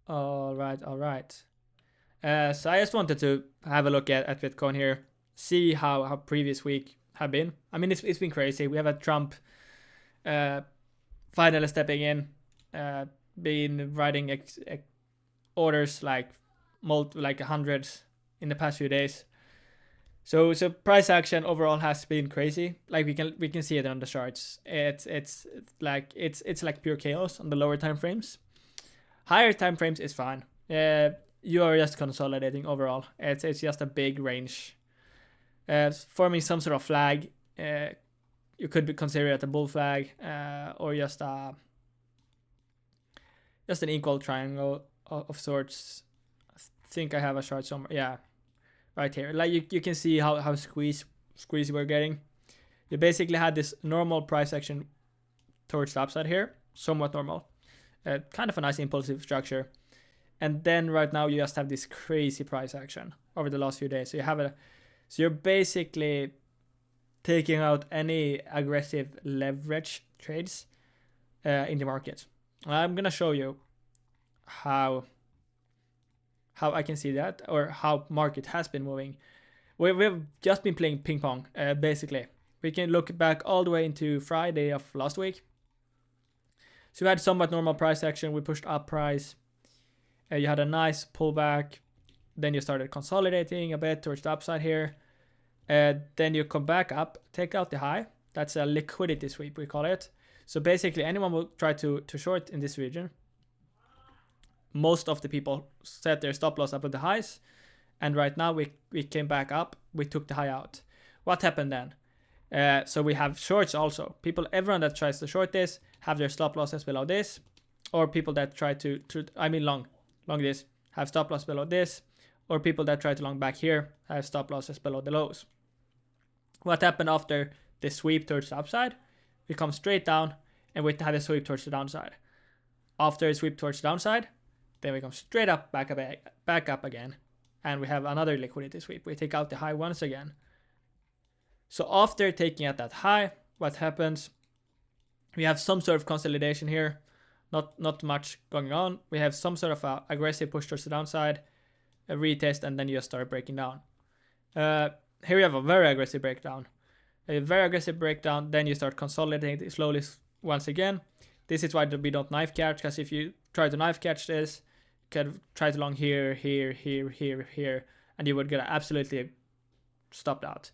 All right, all right. So I just wanted to have a look at Bitcoin here, see how previous week have been. I mean, it's been crazy. We have a Trump uh, finally stepping in, uh, been writing orders like like 100 in the past few days. So price action overall has been crazy. Like we can see it on the charts. It's like pure chaos on the lower time frames. Higher time frames is fine. You are just consolidating overall. It's just a big range. Forming some sort of flag. You could be considered it a bull flag, or just an equal triangle of sorts. I think I have a chart somewhere. Yeah, right here. Like you can see how squeezy we're getting. You basically had this normal price action towards the upside here, somewhat normal. Kind of a nice impulsive structure. And then right now you just have this crazy price action over the last few days. So you're basically taking out any aggressive leverage trades in the market. I'm gonna show you how I can see that, or how market has been moving. We've just been playing ping pong, basically. We can look back all the way into Friday of last week. So we had somewhat normal price action. We pushed up price. You had a nice pullback. Then you started consolidating a bit towards the upside here. Then you come back up, take out the high. That's a liquidity sweep, we call it. So basically anyone will try to short in this region. Most of the people set their stop loss up at the highs. And right now we came back up. We took the high out. What happened then? So we have shorts also. Everyone that tries to short this have their stop losses below this. Or people that try to long this, have stop loss below this. Or people that try to long back here have stop losses below the lows. What happened after the sweep towards the upside? We come straight down and we have a sweep towards the downside. After a sweep towards the downside, then we come straight up, back up again. And we have another liquidity sweep. We take out the high once again. So after taking out that high, what happens? We have some sort of consolidation here. Not much going on. We have some sort of a aggressive push towards the downside, a retest, and then you just start breaking down. Here we have a very aggressive breakdown. Then you start consolidating it slowly once again. This is why we don't knife catch, because if you try to knife catch this, you can try to long here, and you would get absolutely stopped out.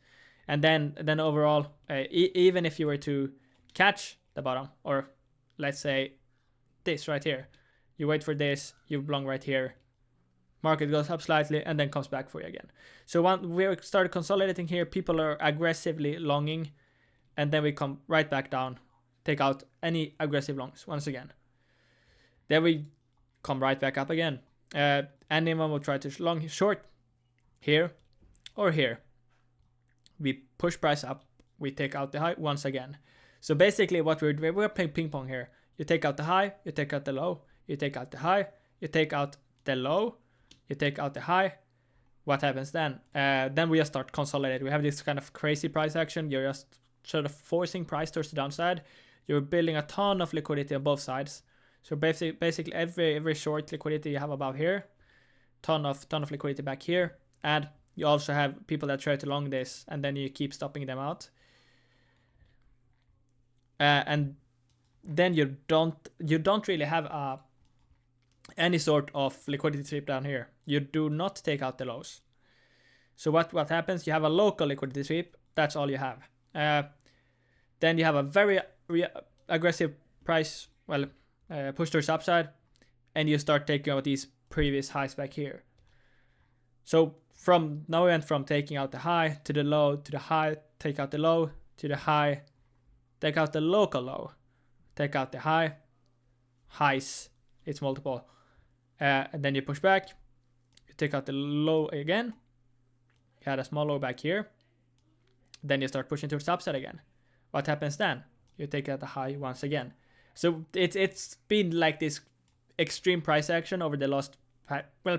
And then overall, even if you were to catch the bottom, or let's say this right here, you wait for this, you long right here, market goes up slightly and then comes back for you again. So when we started consolidating here, people are aggressively longing, and then we come right back down, take out any aggressive longs once again. Then we come right back up again. Anyone will try to long short here or here. We push price up, we take out the high once again. So basically what we're playing ping pong here. You take out the high, you take out the low, you take out the high, you take out the low, you take out the high. What happens then? Then we just start consolidating. We have this kind of crazy price action. You're just sort of forcing price towards the downside. You're building a ton of liquidity on both sides. So basically every short liquidity you have about here, ton of liquidity back here, and you also have people that try to long this, and then you keep stopping them out. And then you don't really have any sort of liquidity sweep down here. You do not take out the lows. So what happens? You have a local liquidity sweep. That's all you have. Then you have a very aggressive price, push towards upside, and you start taking out these previous highs back here. So now we went from taking out the high to the low to the high, take out the low to the high, take out the local low, take out the high, highs, it's multiple, and then you push back, you take out the low again, you had a small low back here, then you start pushing towards the upside again. What happens then? You take out the high once again. So it's been like this extreme price action over the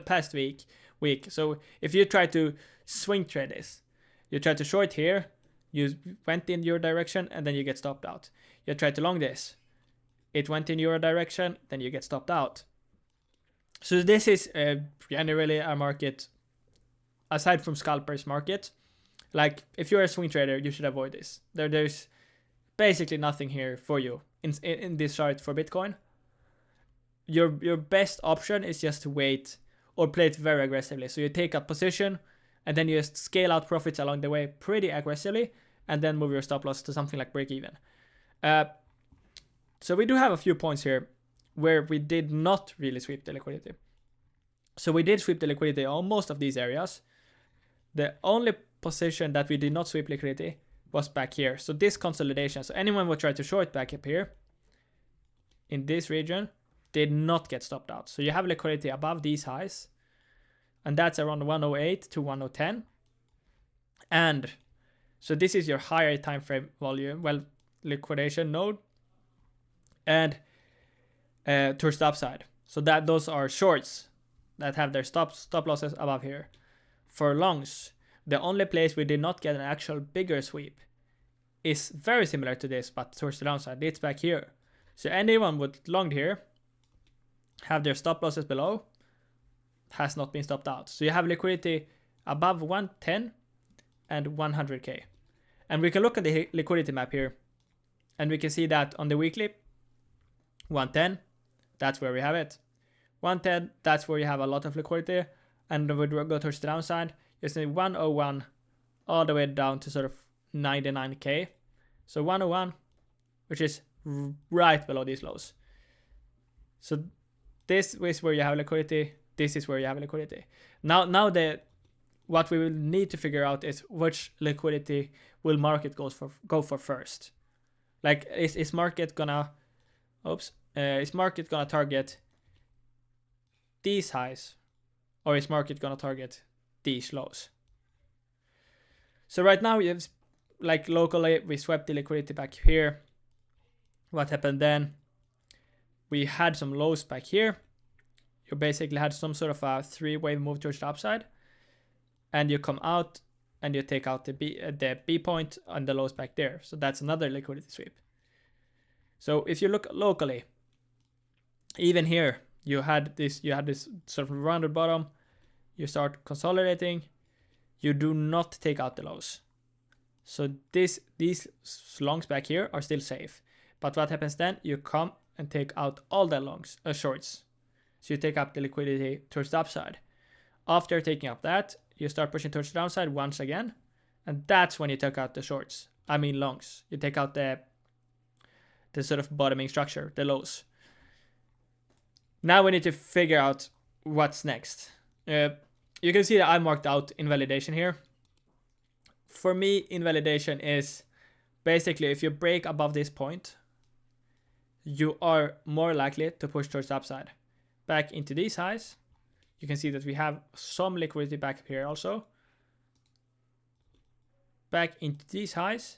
past week. So if you try to swing trade this, you try to short here, you went in your direction and then you get stopped out. You try to long this, it went in your direction, then you get stopped out. So this is generally a market, aside from scalpers market. Like if you're a swing trader, you should avoid this. There's basically nothing here for you in this chart for Bitcoin. Your best option is just to wait or play it very aggressively. So you take a position and then you just scale out profits along the way pretty aggressively and then move your stop loss to something like break even. So we do have a few points here where we did not really sweep the liquidity. So we did sweep the liquidity on most of these areas. The only position that we did not sweep liquidity was back here. So this consolidation, so anyone would try to short back up here in this region did not get stopped out. So you have liquidity above these highs, and that's around 108 to 110. And so this is your higher time frame volume, well, liquidation node, and towards the upside. So that those are shorts that have their stop losses above here. For longs, the only place we did not get an actual bigger sweep is very similar to this, but towards the downside. It's back here. So anyone with long here have their stop losses below, has not been stopped out. So you have liquidity above 110 and 100k. And we can look at the liquidity map here, and we can see that on the weekly, 110, that's where we have it. 110, that's where you have a lot of liquidity. And when we go towards the downside, you see 101 all the way down to sort of 99k. So 101, which is right below these lows. So this is where you have liquidity. This is where you have liquidity. Now what we will need to figure out is which liquidity will market go for first. Like is market gonna target these highs, or is market gonna target these lows? So right now we have, like, locally we swept the liquidity back here. What happened then? We had some lows back here. You basically had some sort of a 3-wave move towards the upside, and you come out and you take out the B point on the lows back there. So that's another liquidity sweep. So if you look locally, even here you had this sort of rounded bottom. You start consolidating. You do not take out the lows. So these longs back here are still safe. But what happens then? You come and take out all the shorts. So you take up the liquidity towards the upside. After taking up that, you start pushing towards the downside once again. And that's when you take out the shorts. I mean longs. You take out the sort of bottoming structure, the lows. Now we need to figure out what's next. You can see that I marked out invalidation here. For me, invalidation is basically if you break above this point, you are more likely to push towards the upside. Back into these highs, you can see that we have some liquidity back up here also. Back into these highs,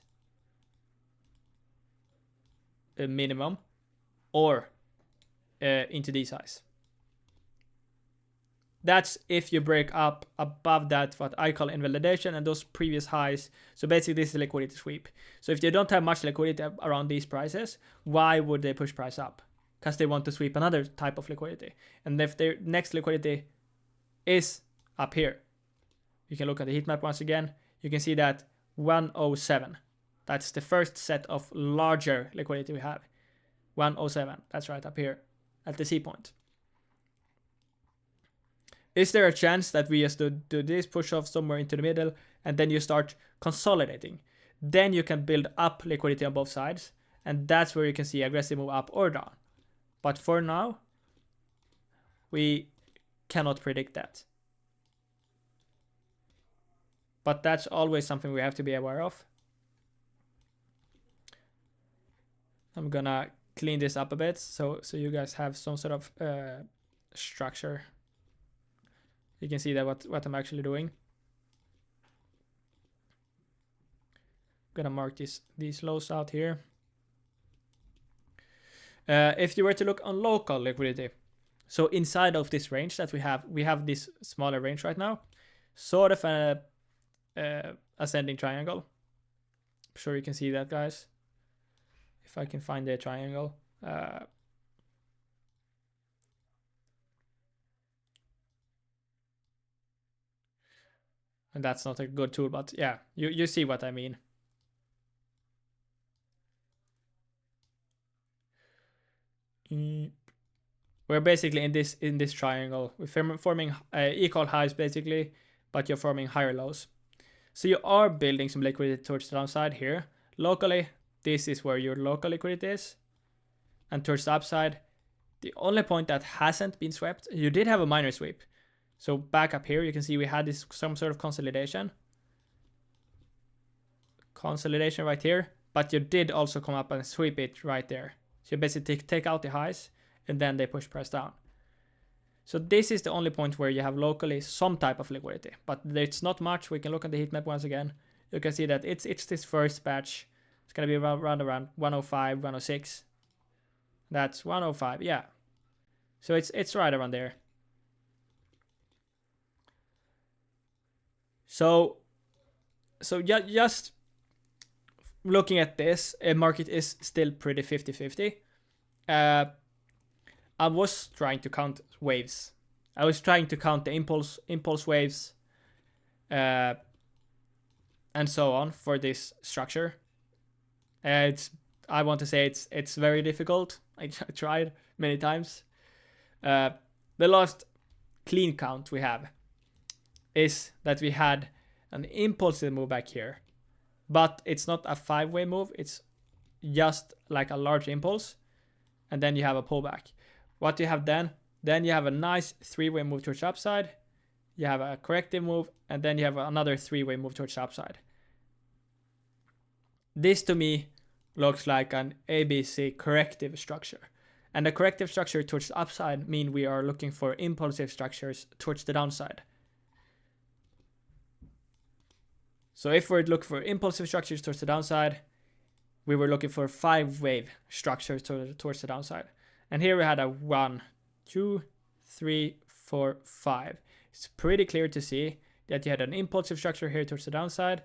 a minimum, or into these highs. That's if you break up above that, what I call invalidation, and those previous highs. So basically this is a liquidity sweep. So if they don't have much liquidity around these prices, why would they push price up? Because they want to sweep another type of liquidity. And if their next liquidity is up here, you can look at the heat map once again. You can see that 107. That's the first set of larger liquidity we have. 107, that's right up here at the C point. Is there a chance that we just do this push off somewhere into the middle and then you start consolidating? Then you can build up liquidity on both sides, and that's where you can see aggressive move up or down. But for now, we cannot predict that. But that's always something we have to be aware of. I'm gonna clean this up a bit so you guys have some sort of structure. You can see that what I'm actually doing. I'm gonna mark these lows out here. If you were to look on local liquidity, so inside of this range that we have this smaller range right now, sort of a ascending triangle. I'm sure you can see that, guys. If I can find the triangle. And that's not a good tool, but yeah, you see what I mean. We're basically in this triangle. We're forming equal highs basically, but you're forming higher lows. So you are building some liquidity towards the downside here. Locally, this is where your local liquidity is. And towards the upside, the only point that hasn't been swept, you did have a minor sweep. So back up here, you can see we had some sort of consolidation. Consolidation right here, but you did also come up and sweep it right there. So you basically take out the highs, and then they push price down. So this is the only point where you have locally some type of liquidity, but it's not much. We can look at the heat map once again. You can see that it's this first batch. It's gonna be around 105, 106. That's 105, yeah. So it's right around there. So just looking at this, a market is still pretty 50-50. I was trying to count waves. I was trying to count the impulse waves, and so on for this structure. I want to say it's very difficult. I tried many times. The last clean count we have is that we had an impulsive move back here, but it's not a 5-way move. It's just like a large impulse, and then you have a pullback. What you have then you have a nice 3-way move towards the upside. You have a corrective move, and then you have another 3-way move towards the upside. This to me looks like an ABC corrective structure. And the corrective structure towards the upside mean we are looking for impulsive structures towards the downside. So if we're looking for impulsive structures towards the downside, we were looking for 5-wave structures towards the downside. And here we had a 1, 2, 3, 4, 5. It's pretty clear to see that you had an impulsive structure here towards the downside.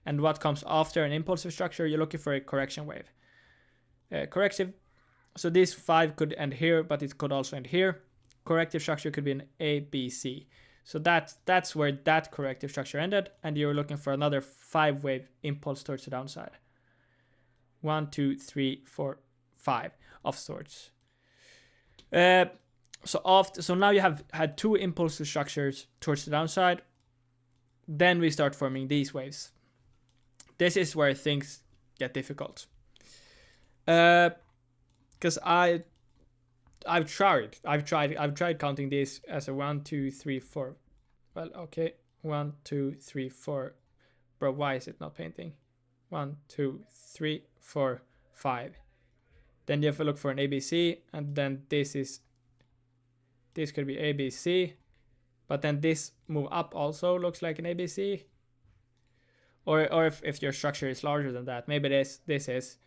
And what comes after an impulsive structure, you're looking for a correction wave. Corrective, so this 5 could end here, but it could also end here. Corrective structure could be an A, B, C. So that's where that corrective structure ended, and you're looking for another 5-wave impulse towards the downside. 1, 2, 3, 4, 5 of sorts. So now you have had 2 impulsive structures towards the downside. Then we start forming these waves. This is where things get difficult. Because I've tried counting this as a 1, 2, 3, 4. Well, okay, 1, 2, 3, 4. Bro, why is it not painting? 1, 2, 3, 4, 5. Then you have to look for an ABC, and then this could be ABC, but then this move up also looks like an ABC. Or if your structure is larger than that, maybe this is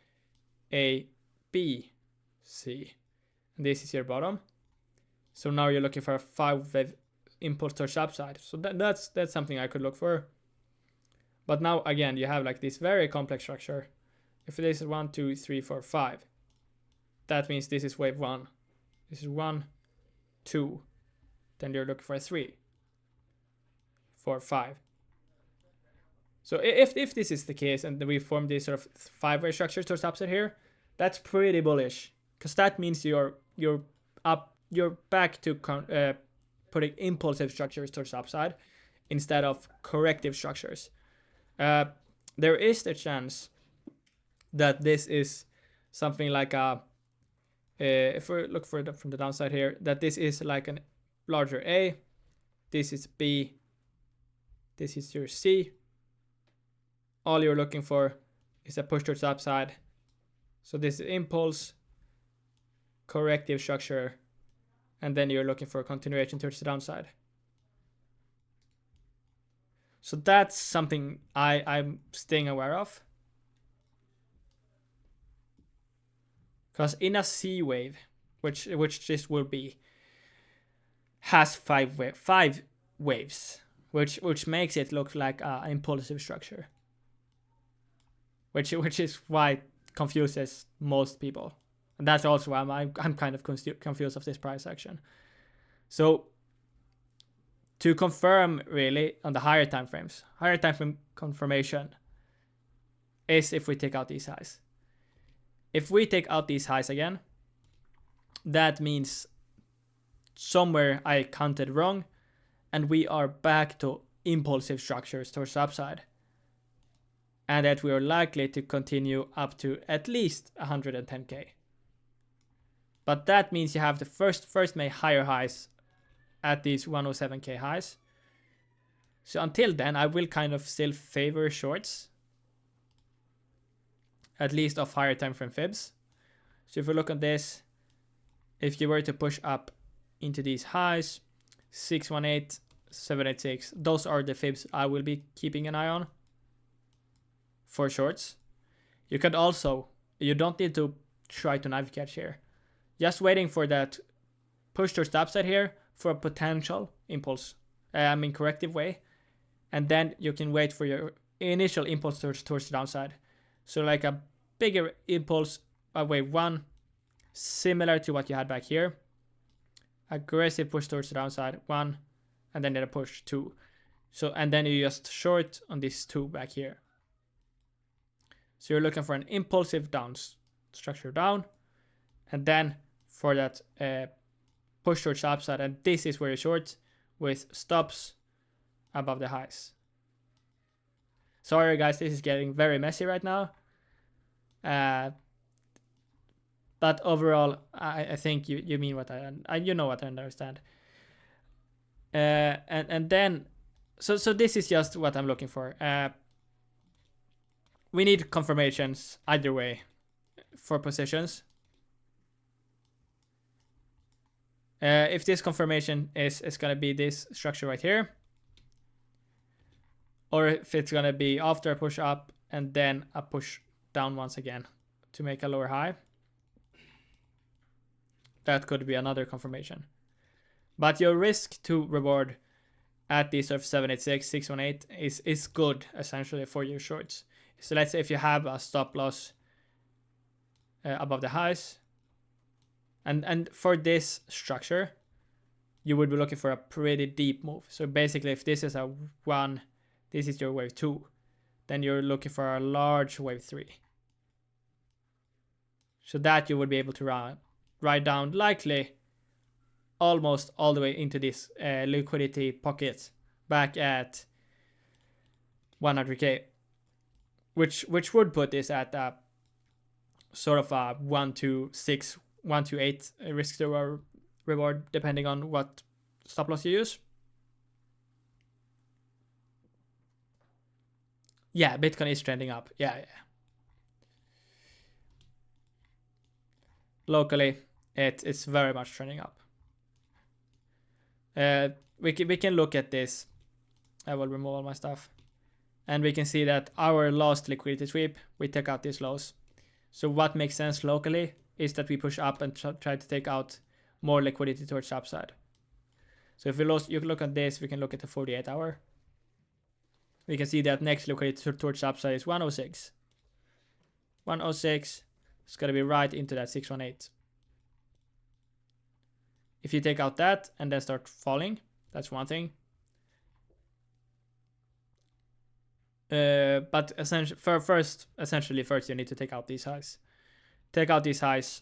A, B, C. And this is your bottom. So now you're looking for a 5-wave impulse towards the upside. So that's something I could look for. But now again, you have like this very complex structure. If this is 1, 2, 3, 4, 5, that means this is wave 1. This is 1, 2. Then you're looking for a 3, 4, 5. So if this is the case and we form this sort of 5-way structure towards the upside here, that's pretty bullish, because that means you're back to putting impulsive structures towards the upside instead of corrective structures. There is the chance that this is something like if we look for it from the downside here, that this is like a larger A, this is B, this is your C. All you're looking for is a push towards the upside. So this is impulse, corrective structure, and then you're looking for a continuation towards the downside. So that's something I'm staying aware of. Because in a C wave, which this will be, has 5 waves, which makes it look like an impulsive structure. Which is why it confuses most people. And that's also why I'm kind of confused of this price action. So to confirm really on the higher time frames, higher time frame confirmation is if we take out these highs. If we take out these highs again, that means somewhere I counted wrong and we are back to impulsive structures towards the upside. And that we are likely to continue up to at least 110k. But that means you have to first make higher highs at these 107k highs. So until then, I will kind of still favor shorts, at least of higher time frame fibs. So if we look at this, if you were to push up into these highs, 618, 786, those are the fibs I will be keeping an eye on for shorts. You could also, you don't need to try to knife catch here. Just waiting for that push towards the upside here for a potential impulse, corrective way. And then you can wait for your initial impulse towards the downside. So like a bigger impulse, wave 1, similar to what you had back here. Aggressive push towards the downside, 1, and then a push 2. So, and then you just short on this 2 back here. So you're looking for an impulsive down structure down, and then for that push towards the upside, and this is where you short with stops above the highs. Sorry guys, this is getting very messy right now. But overall, I think you mean what you know what I understand. And then, so this is just what I'm looking for. We need confirmations either way for positions. If this confirmation is gonna be this structure right here, or if it's gonna be after a push up and then a push down once again to make a lower high, that could be another confirmation. But your risk to reward at these sort of 786, 618 is good essentially for your shorts. So let's say if you have a stop loss above the highs, and for this structure, you would be looking for a pretty deep move. So basically, if this is a 1, this is your wave 2, then you're looking for a large wave 3. So that you would be able to ride down likely almost all the way into this liquidity pocket back at 100k, which would put this at a sort of a 1 to 6, 1 to 8 risk to reward depending on what stop loss you use. Yeah, Bitcoin is trending up. Yeah. Locally, it's very much trending up. We can look at this. I will remove all my stuff. And we can see that our last liquidity sweep, we took out these lows. So what makes sense locally is that we push up and try to take out more liquidity towards the upside. So if you look at this, we can look at the 48 hour. We can see that next liquidity towards the upside is 106. 106 is going to be right into that 618. If you take out that and then start falling, that's one thing. But essentially, first you need to take out these highs. Take out these highs.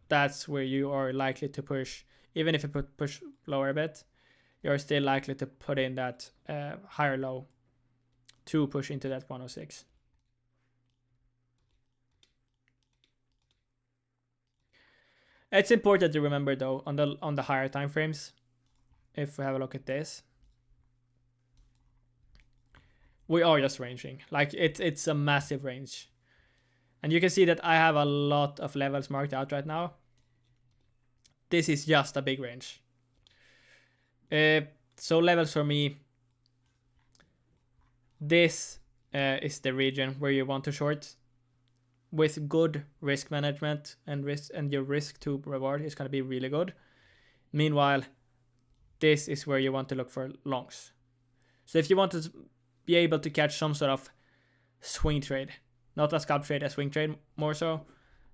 That's where you are likely to push. Even if you push lower a bit, you're still likely to put in that higher low to push into that 106. It's important to remember though on the higher time frames. If we have a look at this, we are just ranging. Like it's a massive range. And you can see that I have a lot of levels marked out right now. This is just a big range. So levels for me, this is the region where you want to short with good risk management, and your risk to reward is going to be really good. Meanwhile, this is where you want to look for longs. So if you want to be able to catch some sort of swing trade, not a scalp trade, a swing trade more so,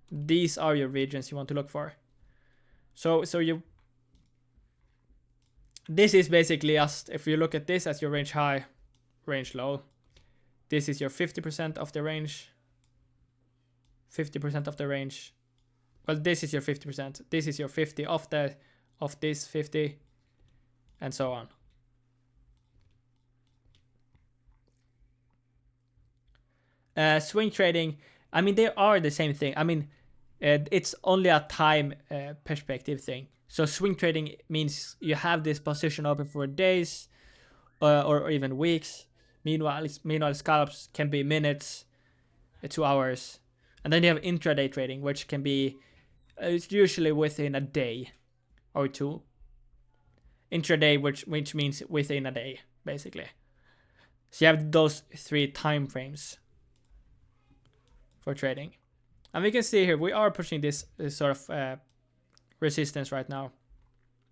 these are your regions you want to look for. So this is basically just, if you look at this as your range high, range low, this is your 50% of the range, 50% of the range. Well, this is your 50%. This is your 50 of this 50, and so on. Swing trading, I mean, they are the same thing. I mean, it's only a time perspective thing. So swing trading means you have this position open for days or even weeks. Meanwhile, scalps can be minutes, 2 hours. And then you have intraday trading, which can be it's usually within a day or two. Intraday, which means within a day, basically. So you have those 3 time frames for trading. And we can see here, we are pushing this sort of resistance right now.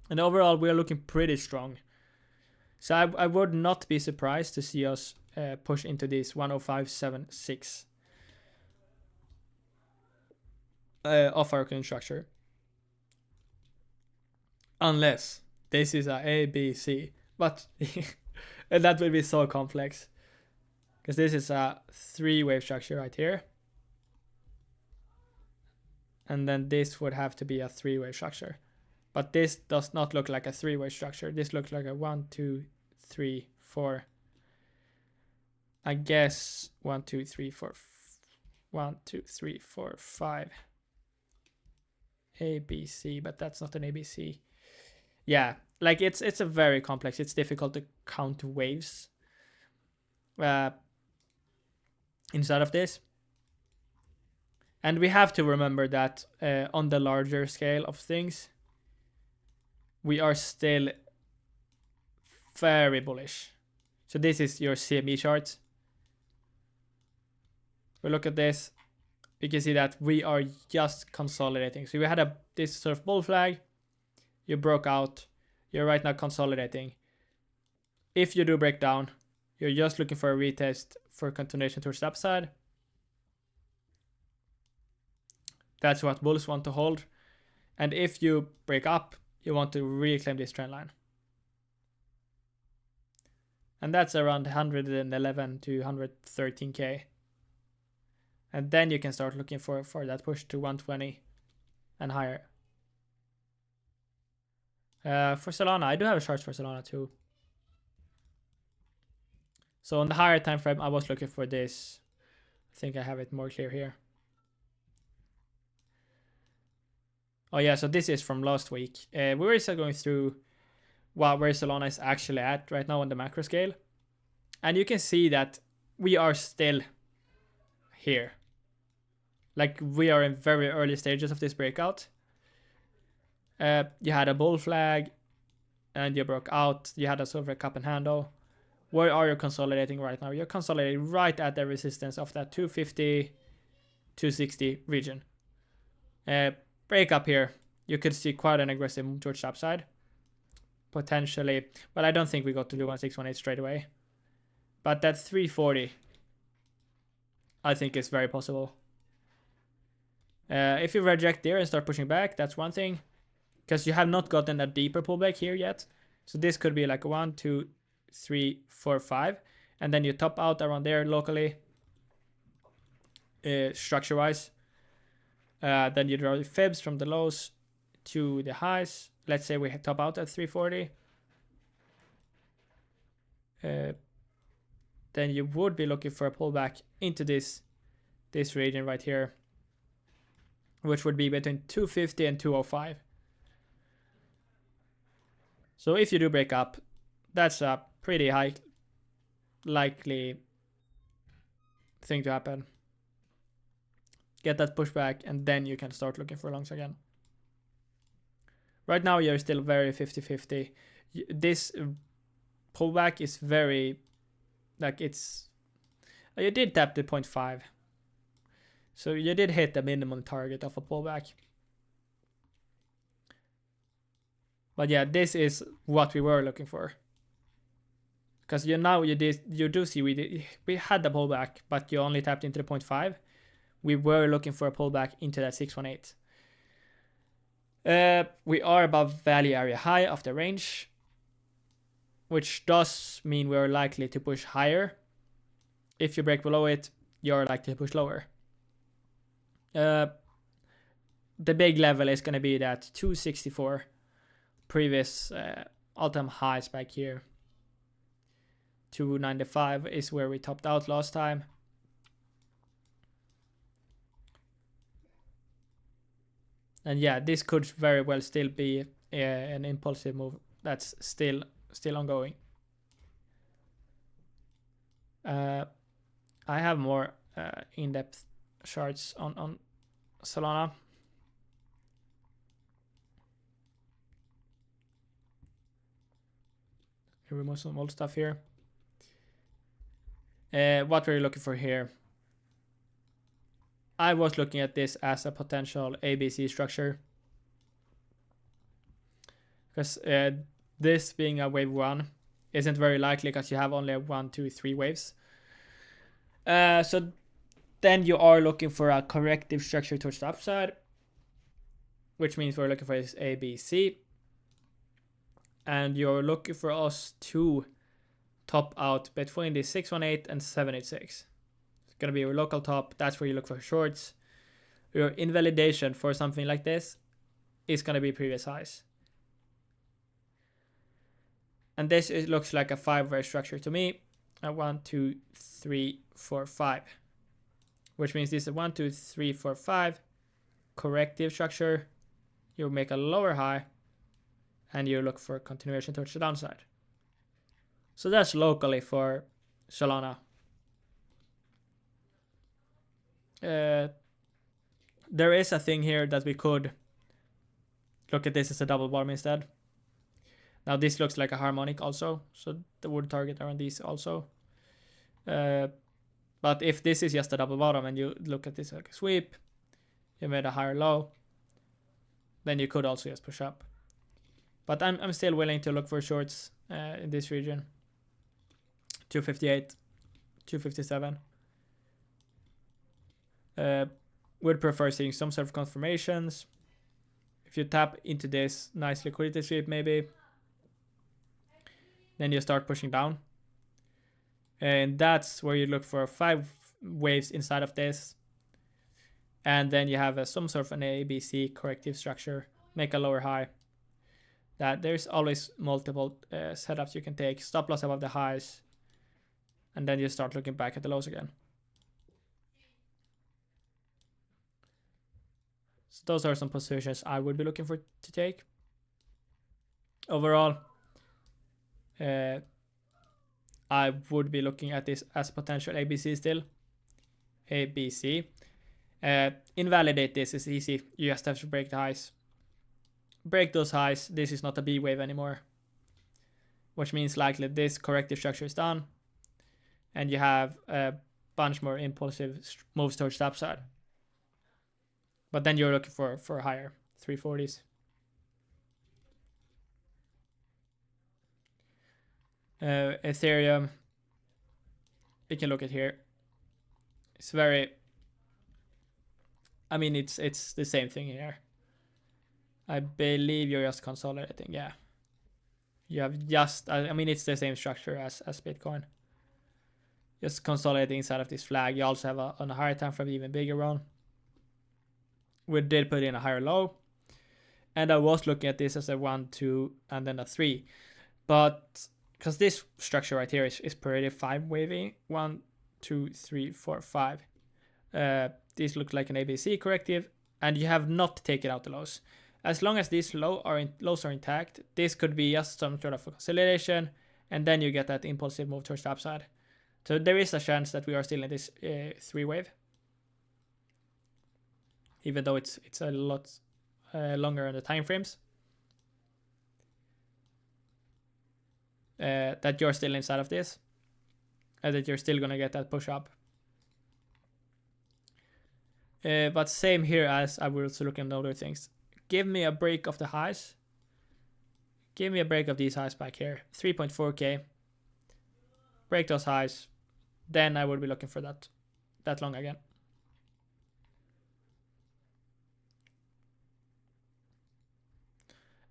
And overall, we are looking pretty strong. So I would not be surprised to see us push into this 105.76 of our current structure. Unless this is a B, C. But that will be so complex. Because this is a 3-wave structure right here. And then this would have to be a 3-wave structure. But this does not look like a 3-wave structure. This looks like a 1, 2, 3, 4. I guess 1, 2, 3, 4. 1, 2, 3, 4, 5. A, B, C, but that's not an A, B, C. Yeah, like it's a very complex. It's difficult to count waves inside of this. And we have to remember that on the larger scale of things, we are still very bullish. So this is your CME chart. We look at this, you can see that we are just consolidating. So we had this sort of bull flag, you broke out, you're right now consolidating. If you do break down, you're just looking for a retest for continuation towards the upside. That's what bulls want to hold. And if you break up, you want to reclaim this trend line. And that's around 111 to 113K. And then you can start looking for that push to 120 and higher. For Solana, I do have a chart for Solana too. So on the higher time frame, I was looking for this. I think I have it more clear here. Oh yeah, so this is from last week. We were still going through where Solana is actually at right now on the macro scale. And you can see that we are still here. Like we are in very early stages of this breakout. You had a bull flag and you broke out. You had a silver cup and handle. Where are you consolidating right now? You're consolidating right at the resistance of that 250, 260 region. Break up here. You could see quite an aggressive move towards the upside. Potentially. But I don't think we got to do 1618 straight away. But that 340, I think is very possible. If you reject there and start pushing back, that's one thing. Because you have not gotten a deeper pullback here yet. So this could be like 1, 2, 3, 4, 5. And then you top out around there locally. Structure-wise. Then you draw the fibs from the lows to the highs. Let's say we top out at 340. Then you would be looking for a pullback into this region right here, which would be between 250 and 205. So if you do break up, that's a pretty high likely thing to happen. Get that pushback, and then you can start looking for longs again. Right now, you're still very 50-50. This pullback is very, like it's, you did tap the 0.5. So you did hit the minimum target of a pullback. But yeah, this is what we were looking for. Because you do see we had the pullback, but you only tapped into the 0.5. We were looking for a pullback into that 618. We are above value area high of the range. which does mean we're likely to push higher. If you break below it, you're likely to push lower. The big level is going to be that 264 previous all-time highs back here. 295 is where we topped out last time. And yeah, this could very well still be an impulsive move that's still ongoing. I have more in-depth charts on Solana. Remove some old stuff here. What we're looking for here. I was looking at this as a potential ABC structure. Because this being a wave 1 isn't very likely because you have only 1, 2, 3 waves. So then you are looking for a corrective structure towards the upside, which means we're looking for this ABC. And you're looking for us to top out between the 618 and 786. It's going to be your local top. That's where you look for shorts. Your invalidation for something like this is going to be previous highs. And this looks like a 5-way structure to me. A 1, 2, 3, 4, 5. Which means this is a 1, 2, 3, 4, 5 corrective structure. You make a lower high and you look for continuation towards the downside. So that's locally for Solana. There is a thing here that we could look at this as a double bottom instead. Now this looks like a harmonic also, so the would target around these also. But if this is just a double bottom and you look at this like a sweep, you made a higher low, then you could also just push up. But I'm still willing to look for shorts in this region. 258, 257. Would prefer seeing some sort of confirmations. If you tap into this nice liquidity sweep maybe, then you start pushing down. And that's where you look for 5 waves inside of this. And then you have some sort of an ABC corrective structure, make a lower high. That there's always multiple setups you can take. Stop loss above the highs. And then you start looking back at the lows again. So those are some positions I would be looking for to take. Overall, I would be looking at this as potential ABC still. ABC. Invalidate this is easy. You just have to break the highs. Break those highs. This is not a B wave anymore. Which means likely this corrective structure is done. And you have a bunch more impulsive moves towards the upside. But then you're looking for higher 340s. Ethereum, you can look at here. It's very, I mean, it's the same thing here. I believe you're just consolidating, yeah. You have just, I mean, it's the same structure as Bitcoin. Just consolidating inside of this flag. You also have on a higher time frame, even bigger one. We did put in a higher low. And I was looking at this as a 1, 2, and then a 3. But because this structure right here is pretty 5 wavy. 1, 2, 3, 4, 5. These look like an ABC corrective. And you have not taken out the lows. As long as these lows are intact, this could be just some sort of a consolidation. And then you get that impulsive move towards the upside. So there is a chance that we are still in this 3 wave. Even though it's a lot longer in the time frames. That you're still inside of this. And that you're still going to get that push up. But same here as I will also look at other things. Give me a break of the highs. Give me a break of these highs back here. 3.4k. Break those highs. Then I would be looking for that long again.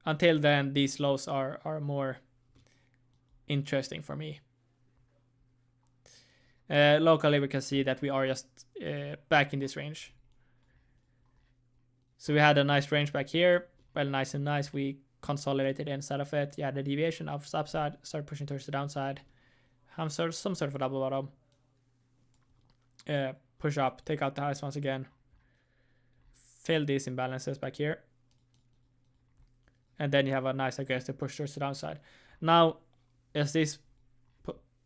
Until then, these lows are more interesting for me. Locally, we can see that we are just back in this range. So we had a nice range back here. Well, nice and nice. We consolidated inside of it. Yeah, the deviation of upside, start pushing towards the downside. Have some sort of a double bottom. Push up, take out the highs once again. Fill these imbalances back here. And then you have a nice aggressive push towards the downside. Now, as this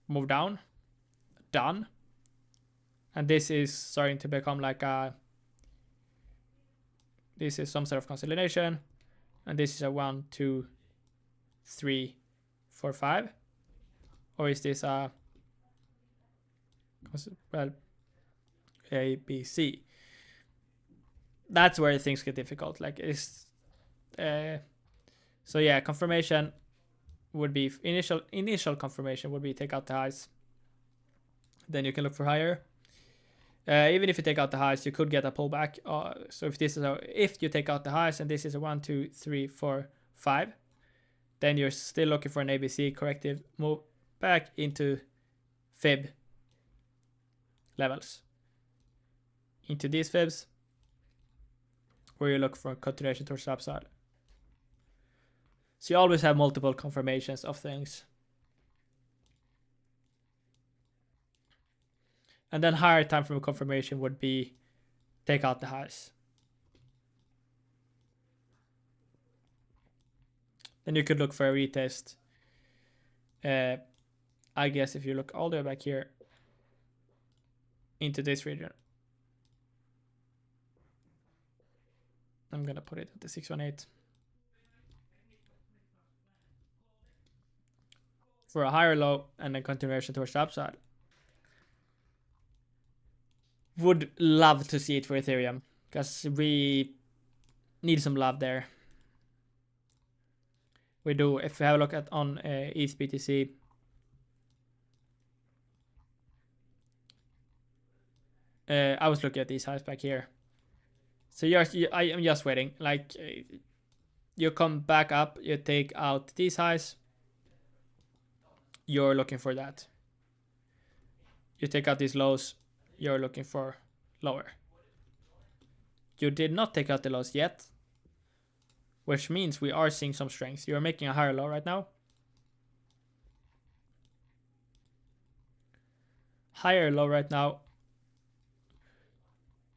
move down, done. And this is starting to become like a... This is some sort of consolidation. And this is a 1, 2, 3, 4, 5. Or is this a... Well, A, B, C. That's where things get difficult. Like, it's... so yeah, confirmation would be... Initial confirmation would be take out the highs. Then you can look for higher. Even if you take out the highs, you could get a pullback. So if this is if you take out the highs and this is a 1, 2, 3, 4, 5, then you're still looking for an ABC corrective move back into fib levels. Into these fibs, where you look for a continuation towards the upside. So you always have multiple confirmations of things. And then higher time frame confirmation would be take out the highs. Then you could look for a retest. I guess if you look all the way back here into this region. I'm gonna put it at the 618. For a higher low and then continuation towards the upside. Would love to see it for Ethereum, because we need some love there. We do. If we have a look at on ETH BTC, I was looking at these highs back here. So I am just waiting. Like, you come back up, you take out these highs. You're looking for that. You take out these lows. You're looking for lower. You did not take out the lows yet, which means we are seeing some strength. You're making a higher low right now. Higher low right now.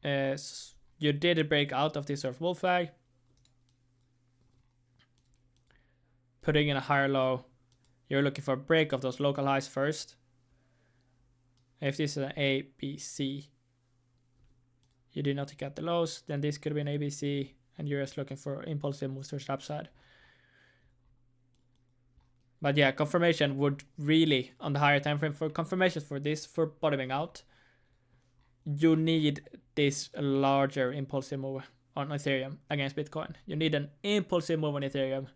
You did a break out of this sort of wolf flag. Putting in a higher low. You're looking for a break of those local highs first. If this is an A, B, C, you did not take out the lows, then this could be an ABC, and you're just looking for impulsive moves towards the upside. But yeah, confirmation would really, on the higher time frame, for confirmation for this, for bottoming out, you need this larger impulsive move on Ethereum against Bitcoin. You need an impulsive move on Ethereum.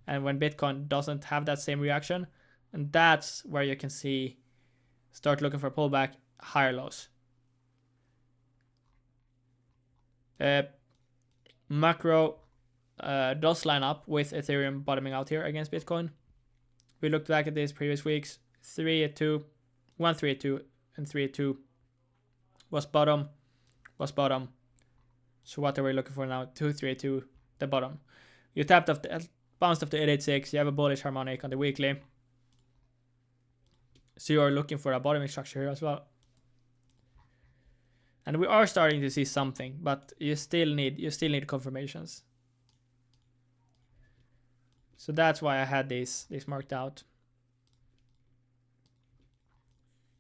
And when Bitcoin doesn't have that same reaction, and that's where you can see start looking for pullback, higher lows. Macro does line up with Ethereum bottoming out here against Bitcoin. We looked back at these previous weeks. 382, 132, and 382 was bottom. So what are we looking for now? 232, the bottom. You tapped off the bounced off the 886. You have a bullish harmonic on the weekly. So you are looking for a bottoming structure here as well. And we are starting to see something, but you still need confirmations. So that's why I had this marked out.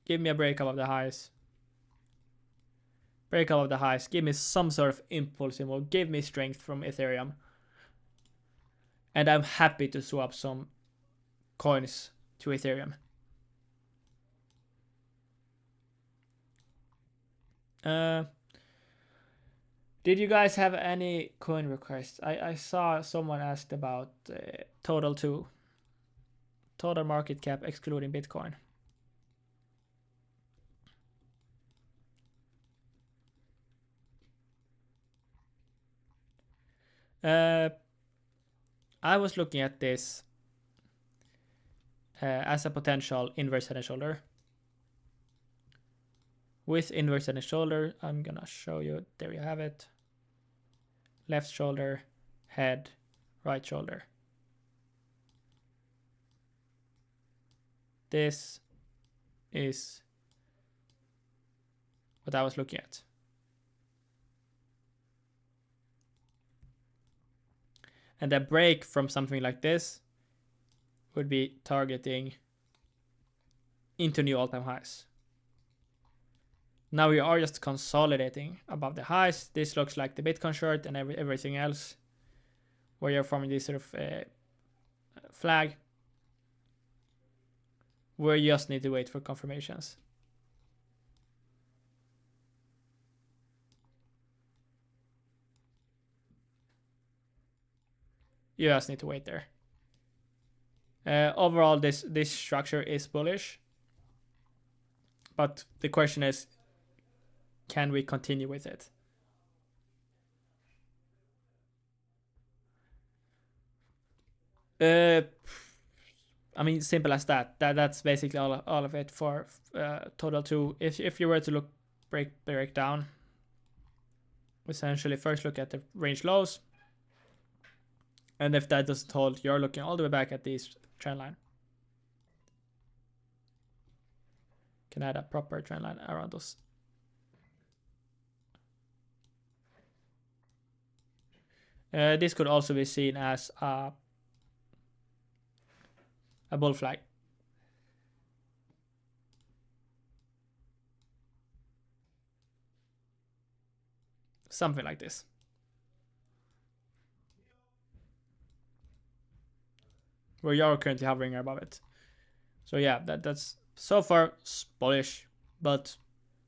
Give me a breakup of the highs. Breakup of the highs. Give me some sort of impulse move. Give me strength from Ethereum. And I'm happy to swap some coins to Ethereum. Did you guys have any coin requests? I saw someone asked about total 2. Total market cap excluding Bitcoin. I was looking at this. as a potential inverse head and shoulder. With inverse head and shoulder, I'm gonna show you. There you have it. Left shoulder, head, right shoulder. This is what I was looking at. And a break from something like this would be targeting into new all-time highs. Now we are just consolidating above the highs. This looks like the Bitcoin short and everything else, where you're forming this sort of flag, where you just need to wait for confirmations. You just need to wait there. Overall, this structure is bullish, but the question is, can we continue with it? I mean, simple as that. That's basically all of it for total 2. If you were to break down, essentially first look at the range lows, and if that doesn't hold, you're looking all the way back at this trend line. Can add a proper trend line around those. This could also be seen as a bull flag. Something like this. Where you're currently hovering above it. So yeah, that's so far bullish, but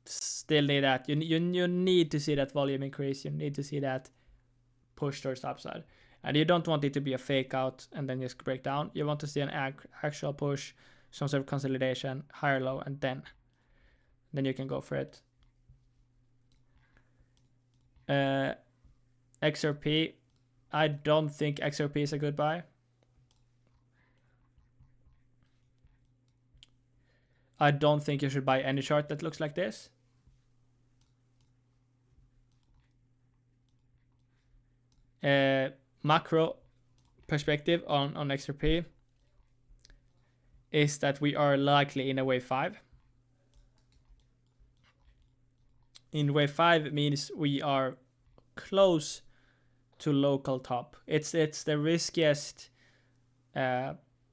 still need that. You need to see that volume increase. You need to see that push towards the upside. And you don't want it to be a fake out and then just break down. You want to see an actual push, some sort of consolidation, higher low, and then you can go for it. XRP, I don't think XRP is a good buy. I don't think you should buy any chart that looks like this. Macro perspective on XRP is that we are likely in a wave 5. In wave 5 means we are close to local top. It's the riskiest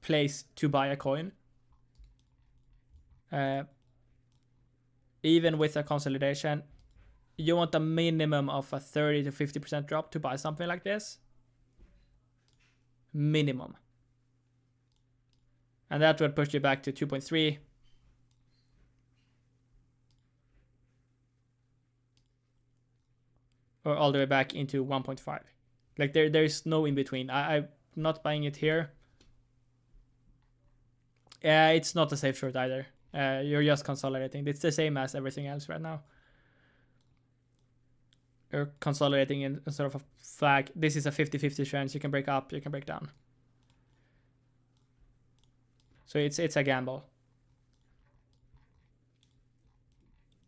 place to buy a coin. Even with a consolidation, you want a minimum of a 30 to 50% drop to buy something like this. Minimum. And that would push you back to 2.3. Or all the way back into 1.5. Like there is no in between. I'm not buying it here. It's not a safe short either. You're just consolidating. It's the same as everything else right now. You're consolidating in sort of a flag. This is a 50-50 trend. You can break up, you can break down. So it's a gamble.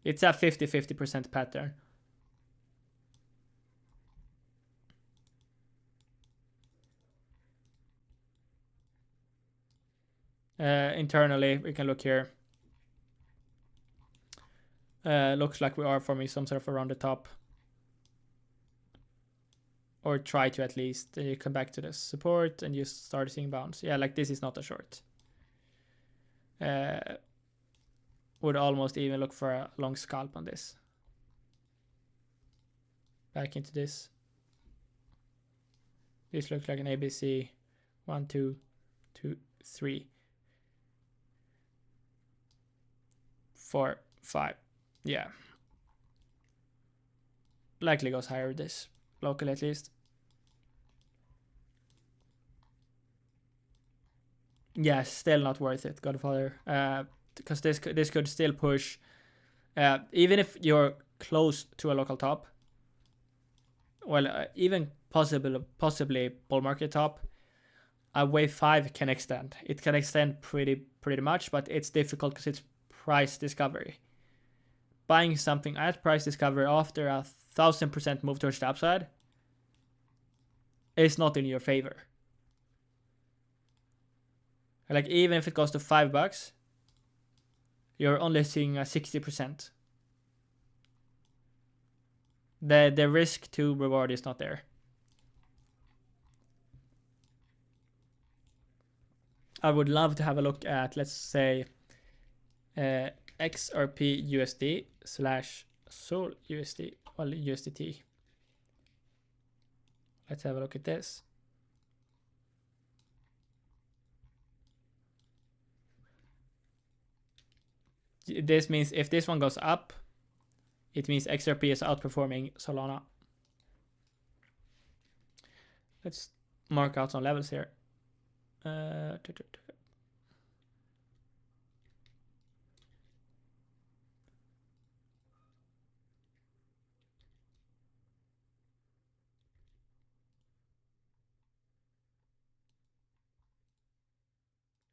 It's a 50-50% pattern. Internally, we can look here. Looks like we are forming some sort of around the top. Or try to at least. Then you come back to the support and you start seeing bounce. Yeah, like this is not a short. Would almost even look for a long scalp on this. Back into this. This looks like an ABC. 1, 2, 2, 3, 4, 5. Yeah. Likely goes higher with this. Locally at least. Yeah, still not worth it, Godfather. Because this could still push. Even if you're close to a local top. Well, even possibly bull market top. a wave 5 can extend. It can extend pretty much, but it's difficult because it's price discovery. Buying something at price discovery after 1000% move towards the upside is not in your favor. Like even if it goes to $5, you're only seeing a 60%. The risk to reward is not there. I would love to have a look at, let's say, XRP USD / Sol USD, well, USDT. Let's have a look at this. This means if this one goes up, it means XRP is outperforming Solana. Let's mark out some levels here.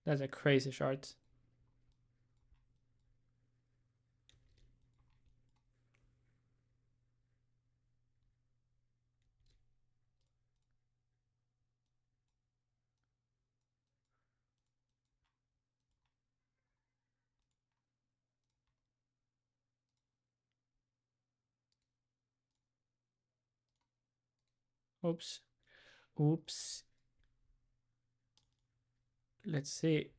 That's a crazy chart. Oops. Let's see.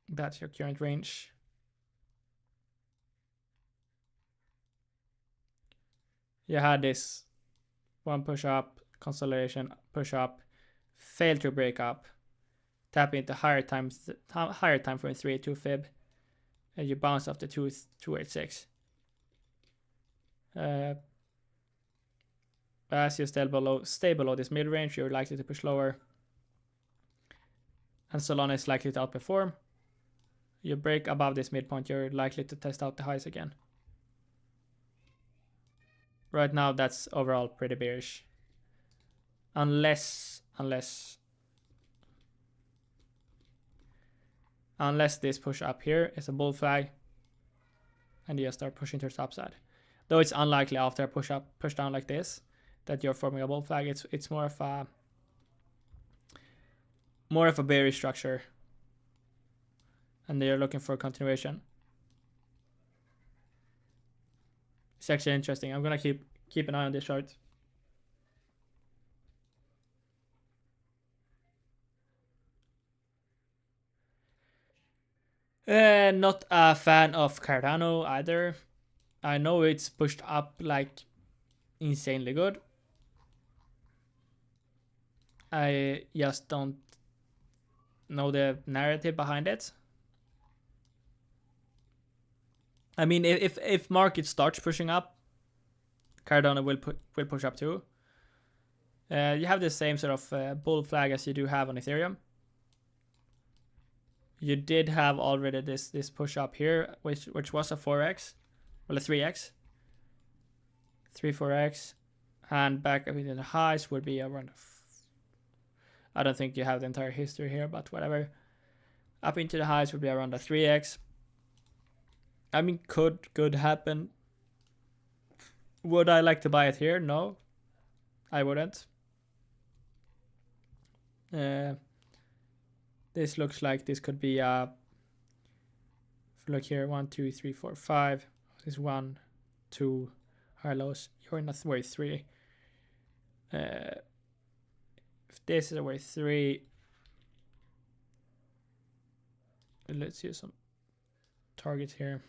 That's your current range. You had this one push up, consolidation, push up, failed to break up, tap into higher time frame 382 fib, and you bounce off the 286. As you stay below this mid range, you're likely to push lower, and Solana is likely to outperform. You break above this midpoint, you're likely to test out the highs again. Right now, that's overall pretty bearish. Unless this push up here is a bull flag and you just start pushing towards the upside. Though it's unlikely after a push down like this that you're forming a bull flag. It's more of a bearish structure, and they're looking for a continuation. It's actually interesting. I'm gonna keep an eye on this chart. Not a fan of Cardano either. I know it's pushed up like insanely good. I just don't know the narrative behind it. I mean, if market starts pushing up, Cardano will push up too. You have the same sort of bull flag as you do have on Ethereum. You did have already this push up here, which was a 4x, well, a 3x, 4x, and back up into the highs would be around. I don't think you have the entire history here, but whatever. Up into the highs would be around a 3x. I mean, could happen. Would I like to buy it here? No, I wouldn't. This looks like this could be a. If you look here, 1, 2, 3, 4, 5. This 1, 2 high lows. You're in a wave 3. If this is a wave 3, let's use some targets here.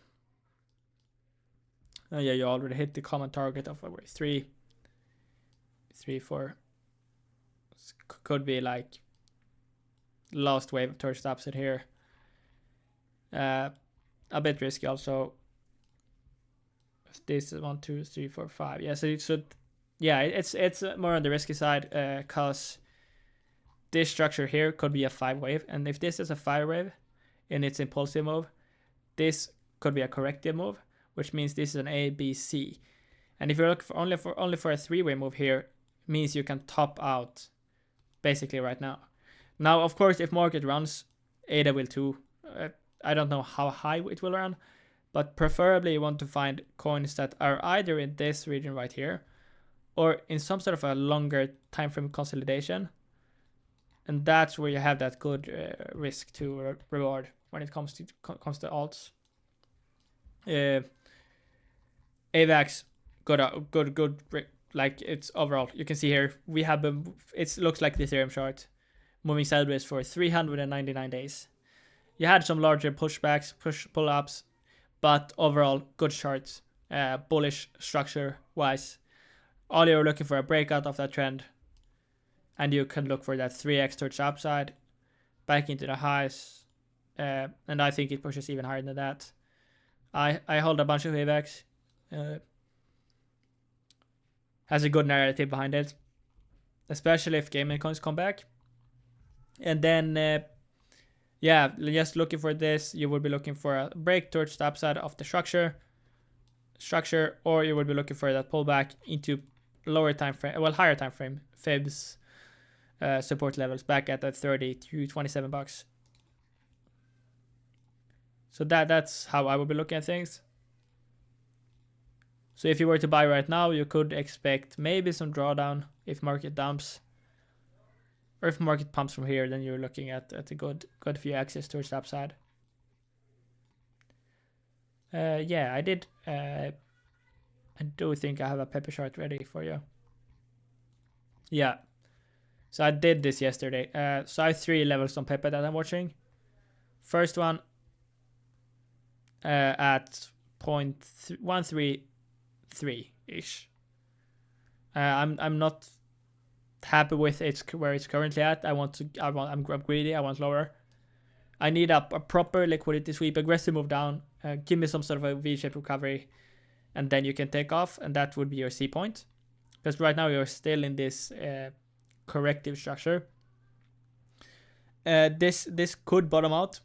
Oh yeah, you already hit the common target of a wave 3, 4. This could be like last wave towards the upside here. A bit risky also. If this is 1, 2, 3, 4, 5. Yeah, so it should. Yeah, it's more on the risky side, cause this structure here could be a 5 wave, and if this is a 5 wave and it's impulsive move, this could be a corrective move, which means this is an A, B, C. And if you're looking for only for a 3-way move here, means you can top out basically right now. Now, of course, if market runs, ADA will too. I don't know how high it will run, but preferably you want to find coins that are either in this region right here or in some sort of a longer time frame consolidation. And that's where you have that good risk to reward when it comes to alts. AVAX, good. Like it's overall, you can see here we have it looks like the Ethereum chart moving sideways for 399 days. You had some larger pushbacks, pull-ups, but overall good charts, bullish structure wise. All you're looking for a breakout of that trend, and you can look for that 3x towards the upside, back into the highs, and I think it pushes even higher than that. I hold a bunch of AVAX. Has a good narrative behind it, especially if gaming coins come back. And then, yeah, just looking for this, you would be looking for a break towards the upside of the structure, or you would be looking for that pullback into lower time frame, well, higher time frame, fibs, support levels back at that 30 to 27 bucks. So that's how I would be looking at things. So if you were to buy right now, you could expect maybe some drawdown if market dumps. Or if market pumps from here, then you're looking at a good few axes towards the upside. Yeah, I did. I do think I have a Pepe chart ready for you. Yeah. So I did this yesterday. So I have 3 levels on Pepe that I'm watching. First one at 0.133-ish. I'm not happy with where it's currently at. I'm greedy. I want lower. I need a proper liquidity sweep, aggressive move down. Give me some sort of a V-shaped recovery, and then you can take off, and that would be your C point. Because right now you're still in this corrective structure. This could bottom out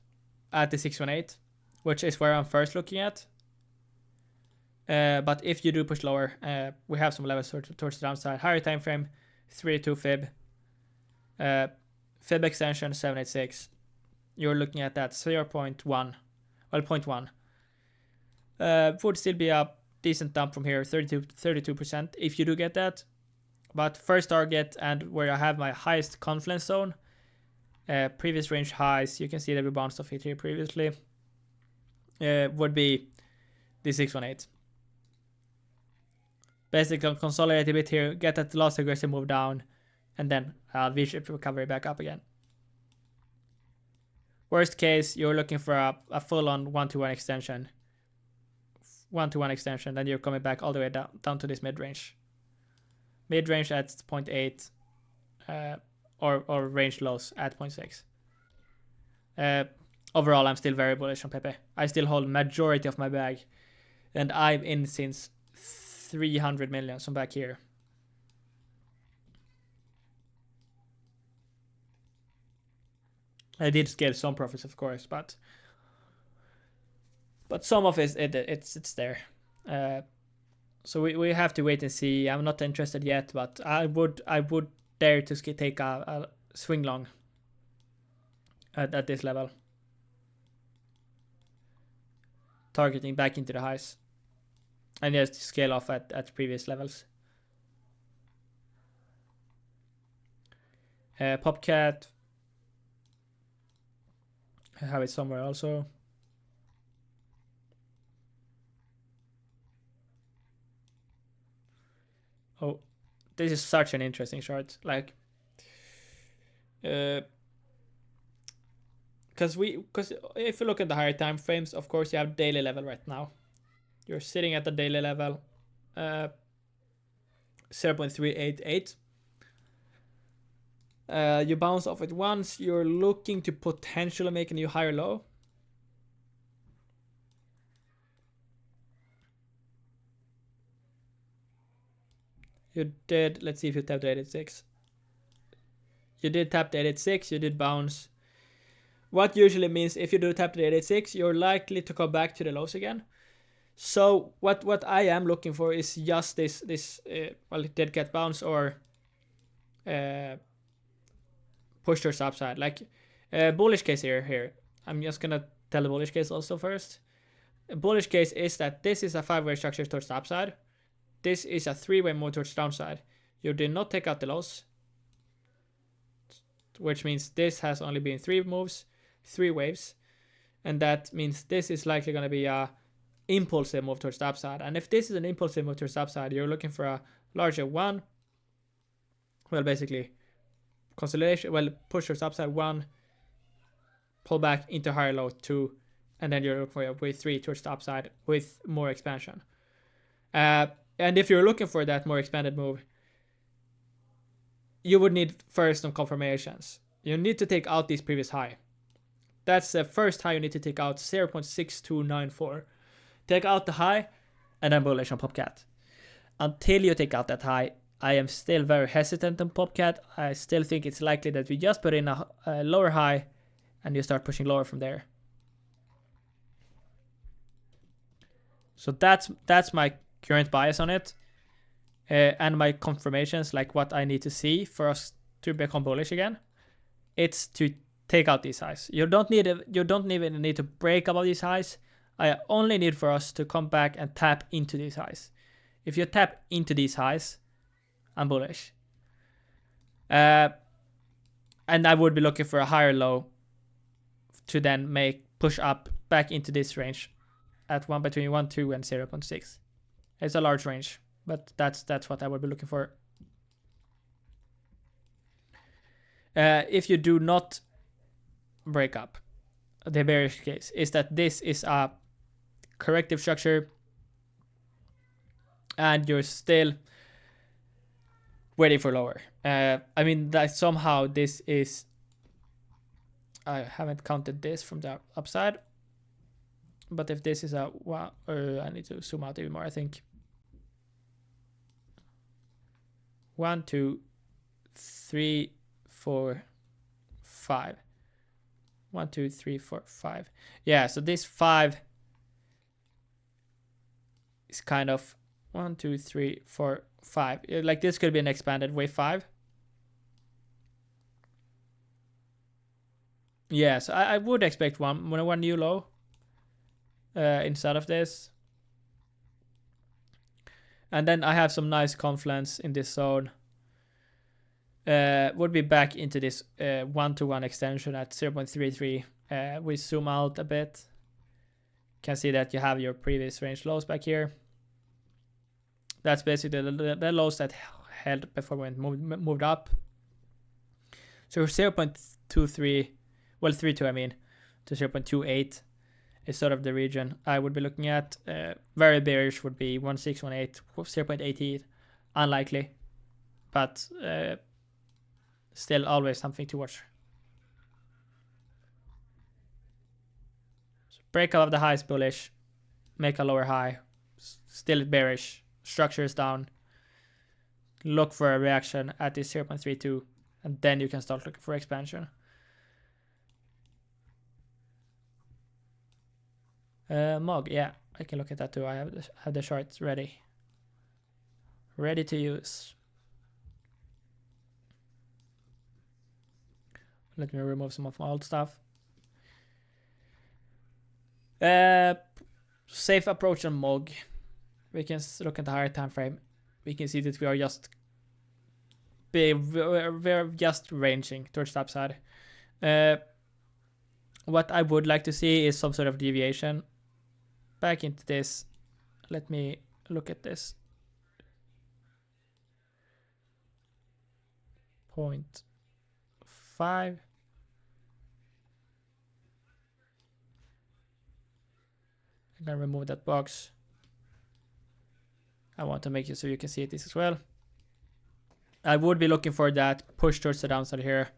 at the 618, which is where I'm first looking at. But if you do push lower, we have some levels towards the downside. Higher time frame, 3-2 fib. Fib extension 786. You're looking at that 0.1. Well, 0.1. Would still be a decent dump from here, 32% if you do get that. But first target, and where I have my highest confidence zone, previous range highs, you can see that we bounced off it here previously, would be the 618. Basically consolidate a bit here, get that last aggressive move down, and then V-shaped recovery back up again. Worst case, you're looking for a full-on 1-to-1 extension. 1-to-1 extension, then you're coming back all the way down to this mid-range. Mid-range at 0.8, or range lows at 0.6. Overall, I'm still very bullish on Pepe. I still hold majority of my bag, and I'm in since 300 million, so I'm back here. I did scale some profits, of course, but some of it's there. So we have to wait and see. I'm not interested yet, but I would dare to take a swing long at this level, targeting back into the highs, and just scale off at previous levels. Popcat, I have it somewhere also. Oh, this is such an interesting chart. Like, because if you look at the higher time frames, of course you have daily level right now. You're sitting at the daily level, 0.388. You bounce off it once. You're looking to potentially make a new higher low. You did, let's see if you tapped the 886. You did tap the 886, you did bounce. What usually means if you do tap the 886, you're likely to come back to the lows again. So what I am looking for is just this well, dead cat bounce or push towards the upside. Like bullish case here. I'm just gonna tell the bullish case also first. A bullish case is that this is a 5-way structure towards the upside. This is a 3-way move towards the downside. You did not take out the lows, which means this has only been 3 moves, 3 waves, and that means this is likely going to be a impulsive move towards the upside. And if this is an impulsive move towards the upside, you're looking for a larger 1, well, basically consolidation, well, push towards the upside 1, pull back into higher low 2, and then you're looking for a wave 3 towards the upside with more expansion. And if you're looking for that more expanded move, you would need first some confirmations. You need to take out this previous high. That's the first high you need to take out, 0.6294. Take out the high, and then bullish on Popcat. Until you take out that high, I am still very hesitant on Popcat. I still think it's likely that we just put in a lower high, and you start pushing lower from there. So that's my current bias on it, and my confirmations, like what I need to see for us to become bullish again. It's to take out these highs. You don't even need to break above these highs. I only need for us to come back and tap into these highs. If you tap into these highs, I'm bullish. And I would be looking for a higher low to then push up back into this range at between 1.2 and 0.6. It's a large range, but that's what I would be looking for. If you do not break up, the bearish case is that this is a corrective structure and you're still waiting for lower. I mean that somehow this is, I haven't counted this from the upside, but if this is a I need to zoom out even more. I think 1, 2, 3, 4, 5. 1, 2, 3, 4, 5. Yeah, so this 5 is kind of 1, 2, 3, 4, 5. Like this could be an expanded wave 5. Yeah, so I would expect one new low inside of this. And then I have some nice confluence in this zone. Would be back into this 1-to-1 extension at 0.33. We zoom out a bit. Can see that you have your previous range lows back here. That's basically the lows that held before we moved up. So 0.23, well 3.2 I mean, to 0.28 is sort of the region I would be looking at. Very bearish would be 1.618, 0.88, unlikely, but still always something to watch. So break above the highs bullish, make a lower high, still bearish, structure is down, look for a reaction at this 0.32, and then you can start looking for expansion. MOG, yeah, I can look at that too. I have the charts ready to use. Let me remove some of my old stuff. Safe approach on MOG. We can look at the higher time frame. We can see that we are just ranging towards the upside. What I would like to see is some sort of deviation back into this. Let me look at this. 0.5. I'm gonna remove that box. I want to make it so you can see this as well. I would be looking for that push towards the downside here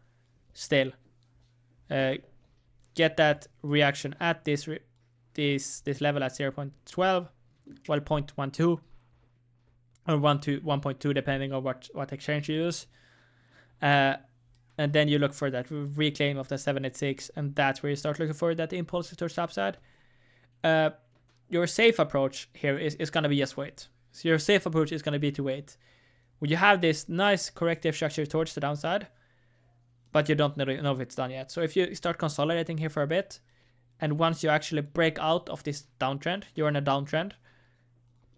still. Get that reaction at this level at 0.12, well 0.12 or 1.2 depending on what exchange you use. And then you look for that reclaim of the 786, and that's where you start looking for that impulse towards the upside. Your safe approach here is going to be just wait. So your safe approach is going to be to wait. When you have this nice corrective structure towards the downside, but you don't know if it's done yet. So if you start consolidating here for a bit, and once you actually break out of this downtrend, you're in a downtrend.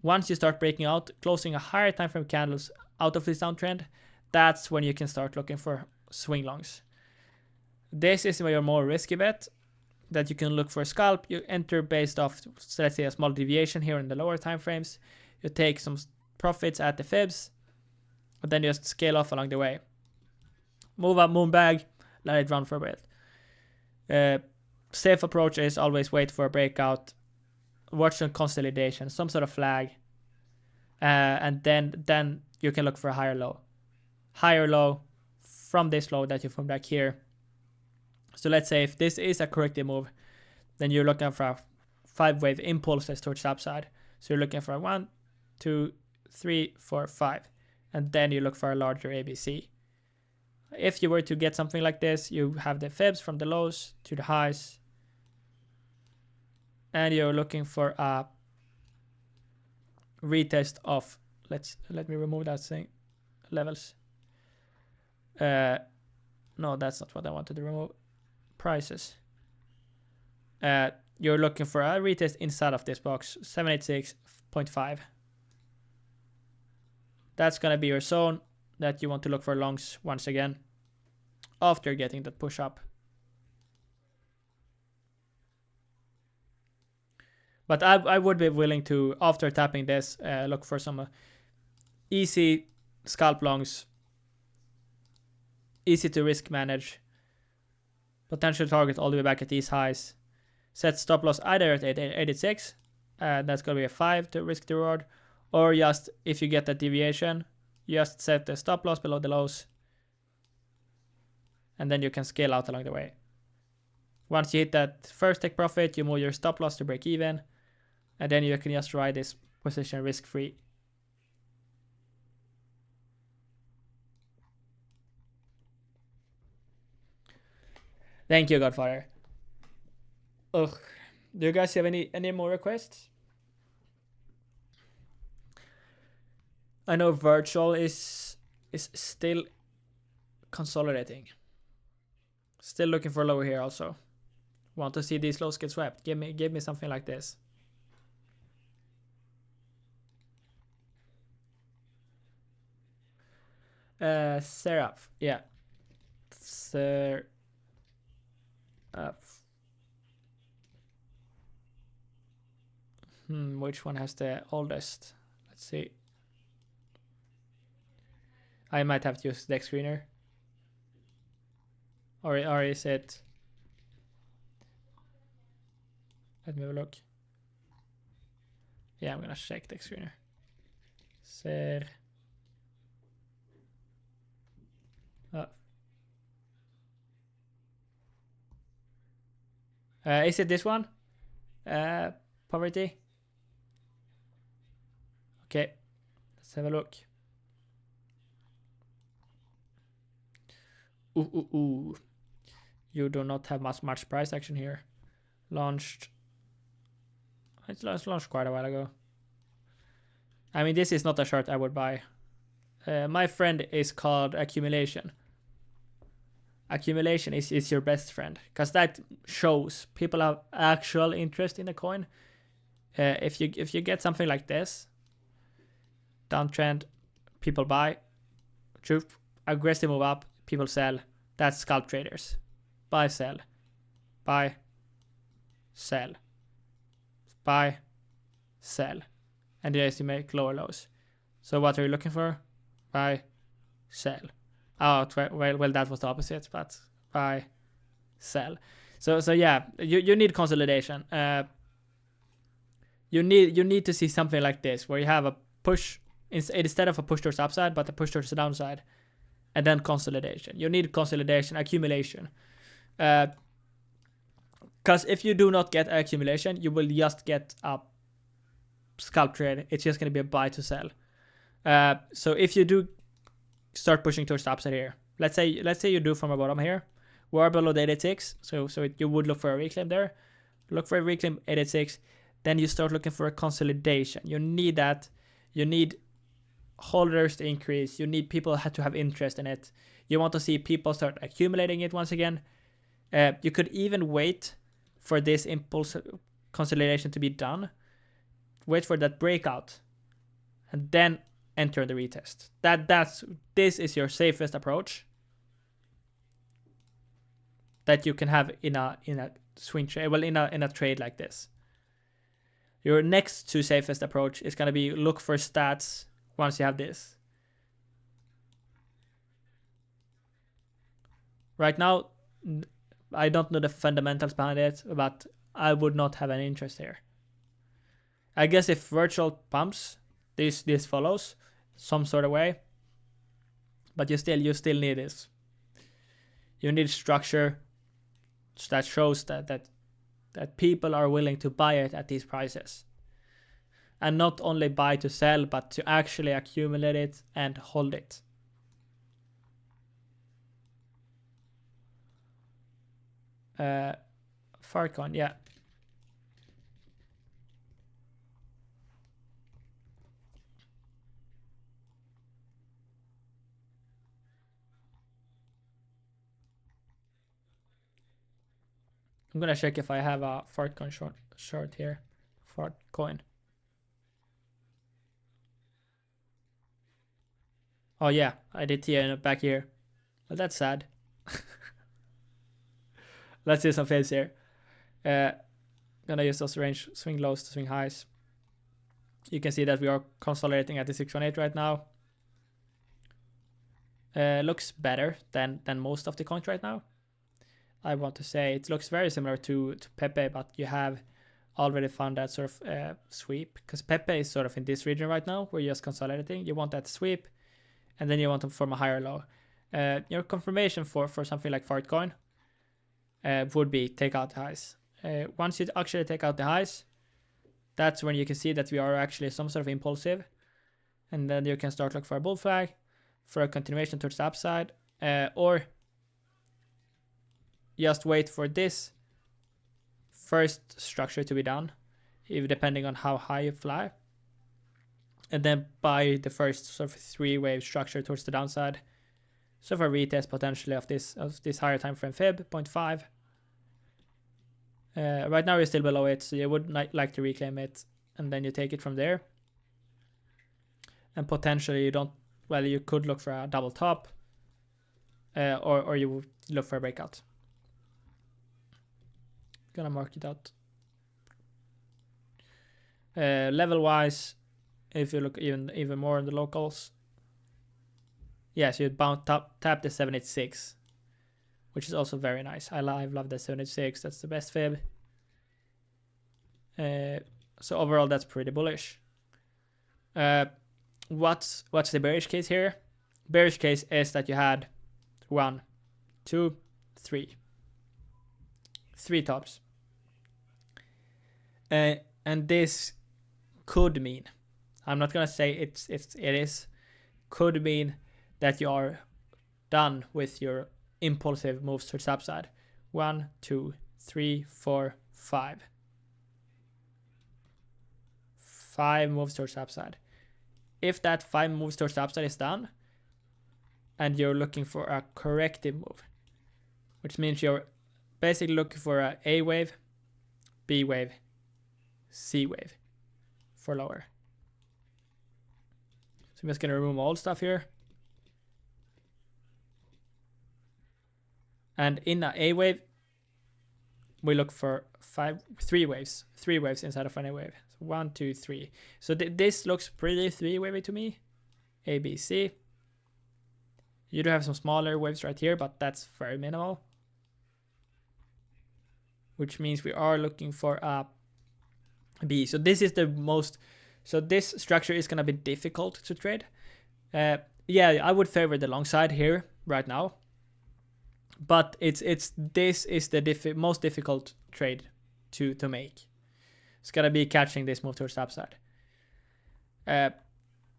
Once you start breaking out, closing a higher time frame candles out of this downtrend, that's when you can start looking for swing longs. This is your more risky bet, that you can look for a scalp. You enter based off, so let's say, a small deviation here in the lower time frames. You take some profits at the fibs, but then just scale off along the way. Move up, moon bag, let it run for a bit. Safe approach is always wait for a breakout, watch some consolidation, some sort of flag, and then you can look for a higher low from this low that you formed back here. So let's say if this is a corrective move, then you're looking for a 5-wave impulses towards the upside. So you're looking for a 1, 2, 3, 4, 5, and then you look for a larger ABC. If you were to get something like this, you have the fibs from the lows to the highs, and you're looking for a retest of, let me remove that thing, levels. No, that's not what I wanted to remove. Prices. You're looking for a retest inside of this box, 786.5. That's gonna be your zone that you want to look for longs once again after getting that push up. But I would be willing to, after tapping this, look for some easy scalp longs, easy to risk manage, potential target all the way back at these highs. Set stop loss either at 86, that's going to be a 5 to risk the reward, or just if you get that deviation, just set the stop loss below the lows, and then you can scale out along the way. Once you hit that first take profit, you move your stop loss to break even, and then you can just ride this position risk free. Thank you, Godfather. Ugh. Do you guys have any more requests? I know virtual is still consolidating. Still looking for lower here also. Want to see these lows get swept. Give me something like this. Seraph. Yeah. Seraph. Which one has the oldest? Let's see. I might have to use deck screener. Or is it? Let me have a look. Yeah, I'm gonna check deck screener. Is it this one? Poverty. Okay, let's have a look. Ooh. You do not have much price action here. Launched. It's launched quite a while ago. I mean, this is not a short I would buy. My friend is called Accumulation. Accumulation is your best friend, because that shows people have actual interest in the coin. If you get something like this, downtrend, people buy, aggressive move up, people sell. That's scalp traders. Buy, sell, buy, sell, buy, sell, and yes, you make lower lows. So what are you looking for? Buy, sell. Oh, well, that was the opposite, but buy, sell. So yeah, you need consolidation. You need to see something like this, where you have a push instead of a push towards the upside, but a push towards the downside, and then consolidation. You need consolidation, accumulation. Because if you do not get accumulation, you will just get a scalp trade. It's just going to be a buy to sell. So if you do start pushing towards the upside here, let's say you do from a bottom here, we're below the 86, so you would look for a reclaim there, look for a reclaim 86, then you start looking for a consolidation. You need that. You need holders to increase. You need people to have interest in it. You want to see people start accumulating it once again. You could even wait for this impulse consolidation to be done. Wait for that breakout, and then enter the retest. This is your safest approach that you can have in a swing trade. Well, in a trade like this. Your next to safest approach is gonna be look for stats once you have this. Right now, I don't know the fundamentals behind it, but I would not have any interest here. I guess if virtual pumps, this follows some sort of way, but you still need this. You need structure that shows that people are willing to buy it at these prices, and not only buy to sell, but to actually accumulate it and hold it. Farcoin, yeah. I'm gonna check if I have a Farcoin short here. Farcoin. Oh yeah, I did here back here. Well, that's sad. Let's do some fades here. Gonna use those range swing lows to swing highs. You can see that we are consolidating at the 618 right now. Looks better than most of the coins right now. I want to say it looks very similar to Pepe, but you have already found that sort of sweep, because Pepe is sort of in this region right now where you're just consolidating. You want that sweep, and then you want to form a higher low. Your confirmation for something like Fartcoin would be take out the highs. Once you actually take out the highs, that's when you can see that we are actually some sort of impulsive, and then you can start looking for a bull flag for a continuation towards the upside, or just wait for this first structure to be done, if depending on how high you fly, and then buy the first sort of 3-wave structure towards the downside. So for retest potentially of this higher time frame fib 0.5. Right now you're still below it, so you would like to reclaim it, and then you take it from there. And potentially you don't. Well, you could look for a double top, or you would look for a breakout. Gonna mark it out. Level wise, if you look even more in the locals, yes, you'd tap the 786, which is also very nice. I love the 786. That's the best fib. So overall, that's pretty bullish. What's the bearish case here? Bearish case is that you had 1, 2, 3 tops, and this could mean, I'm not gonna say it is, could mean that you are done with your impulsive moves towards upside. 1, 2, 3, 4, 5. 5 moves towards upside. If that 5 moves towards the upside is done, and you're looking for a corrective move, which means you're basically looking for a A wave, B wave, C wave for lower. So I'm just gonna remove all stuff here. And in the A wave, we look for 3 waves inside of an A wave. So 1, 2, 3. So this looks pretty 3-wavy to me. A, B, C. You do have some smaller waves right here, but that's very minimal. Which means we are looking for a B. So this is the most. So this structure is gonna be difficult to trade. Yeah, I would favor the long side here right now. But this is the most difficult trade to make. It's gonna be catching this move towards the upside.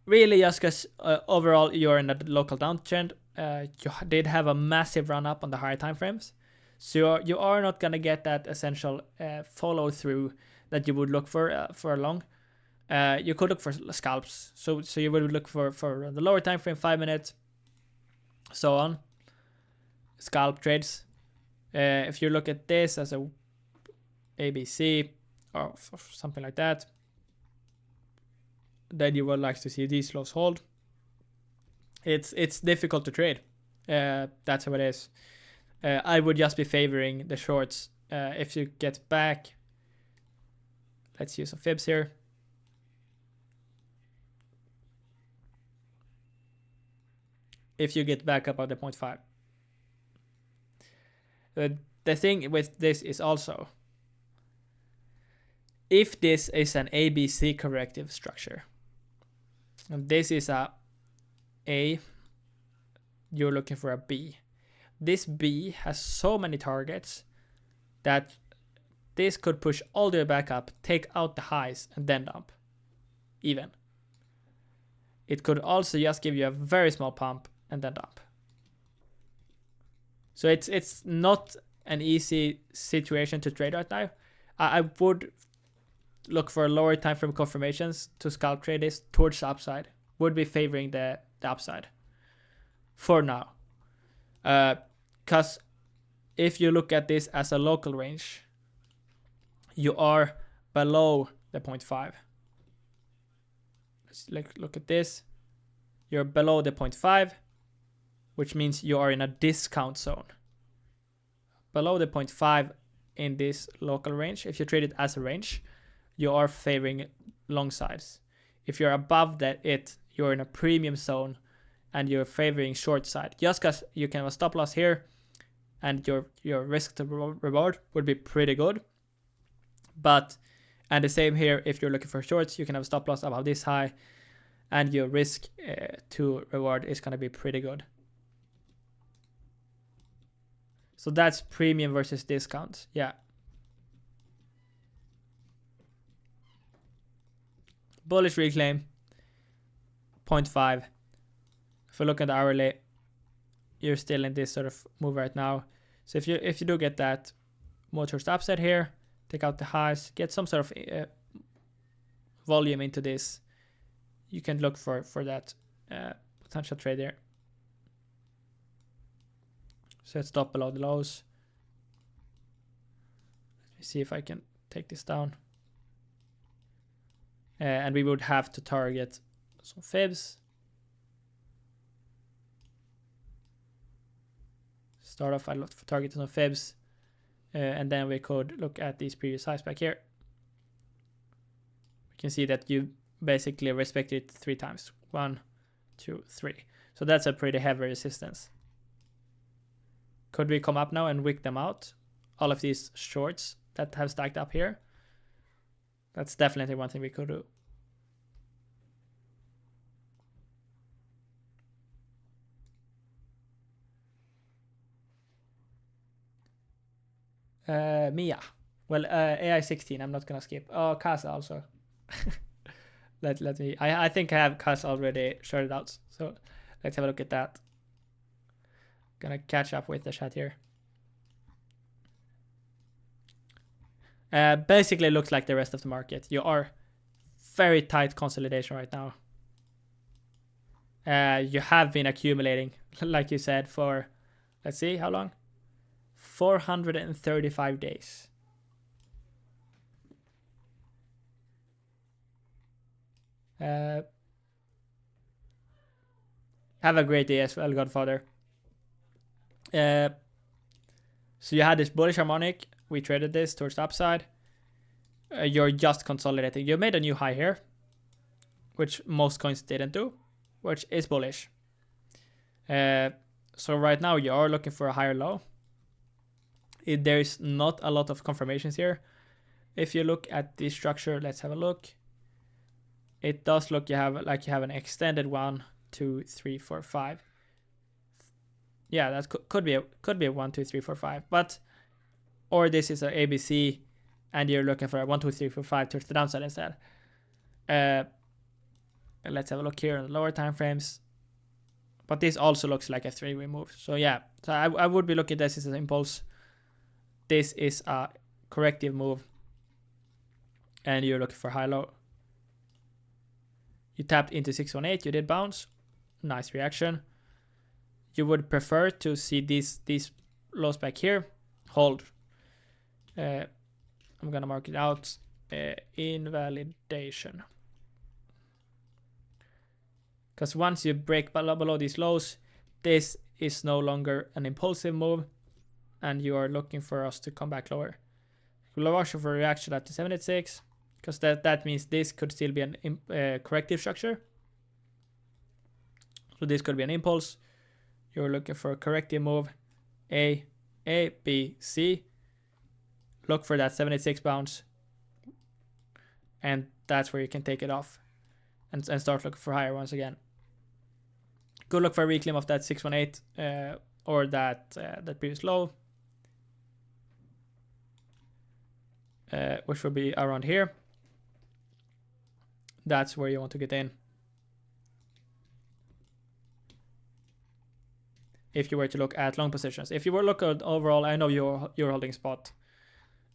Really, just because overall you're in a local downtrend. You did have a massive run up on the higher time frames, so you are not gonna get that essential follow through that you would look for a long. You could look for scalps, so you would look for the lower time frame, 5 minutes, so on. scalp trades. If you look at this as a ABC or something like that, then you would like to see these lows hold. It's difficult to trade. That's how it is. I would just be favoring the shorts. If you get back, let's use some fibs here. If you get back above the 0.5. The thing with this is also, if this is an ABC corrective structure, and this is a A, you're looking for a B. This B has so many targets that this could push all the way back up, take out the highs, and then dump. Even. It could also just give you a very small pump and then dump. So it's not an easy situation to trade right now. I would look for lower time frame confirmations to scalp trade this towards the upside. Would be favoring the upside for now. Because if you look at this as a local range, you are below the 0.5. Let's look at this. You're below the 0.5, which means you are in a discount zone. Below the 0.5 in this local range, if you trade it as a range, you are favoring long sides. If you're above that, you're in a premium zone and you're favoring short side. Just because you can have a stop loss here and your risk to reward would be pretty good. And the same here, if you're looking for shorts, you can have a stop loss above this high and your risk to reward is going to be pretty good. So that's premium versus discount. Yeah. Bullish reclaim, 0.5. If we look at the hourly, you're still in this sort of move right now. So if you do get that more towards the upside here, take out the highs, get some sort of volume into this, you can look for that potential trade there. So let's stop below the lows. Let me see if I can take this down. And we would have to target some fibs. Start off, I looked for targeting some fibs. And then we could look at these previous highs back here. We can see that you basically respect it 3 times. 1, 2, 3. So that's a pretty heavy resistance. Could we come up now and wick them out? All of these shorts that have stacked up here. That's definitely one thing we could do. Mia. Well, AI 16, I'm not gonna skip. Oh, Casa also. let me. I think I have Casa already shorted out. So let's have a look at that. Gonna catch up with the chat here. Basically looks like the rest of the market. You are very tight consolidation right now. You have been accumulating, like you said, for, let's see, how long? 435 days. Have a great day as well, Godfather. So you had this bullish harmonic. We traded this towards the upside. You're just consolidating. You made a new high here, which most coins didn't do, which is bullish. So right now you are looking for a higher low. There's not a lot of confirmations here. If you look at the structure, let's have a look. It does look you have an extended 1, 2, 3, 4, 5. Yeah, that could be a 1, 2, 3, 4, 5. But or this is a ABC, and you're looking for a 1, 2, 3, 4, 5 towards the downside instead. Let's have a look here on the lower time frames. But this also looks like a 3-way move. So yeah, so I would be looking at this as an impulse. This is a corrective move, and you're looking for high low. You tapped into 618. You did bounce. Nice reaction. you would prefer to see these lows back here hold. I'm gonna mark it out, invalidation, because once you break below these lows, this is no longer an impulsive move, and you are looking for us to come back lower. We'll watch for a reaction at the 76, because that means this could still be an corrective structure. So this could be an impulse. You're looking for a corrective move, A, B, C. Look for that 76 bounce, and that's where you can take it off and start looking for higher ones again. Go look for a reclaim of that 618 or that previous low, which will be around here. That's where you want to get in. If you were to look at long positions, if you were to look at overall, I know you're holding spot.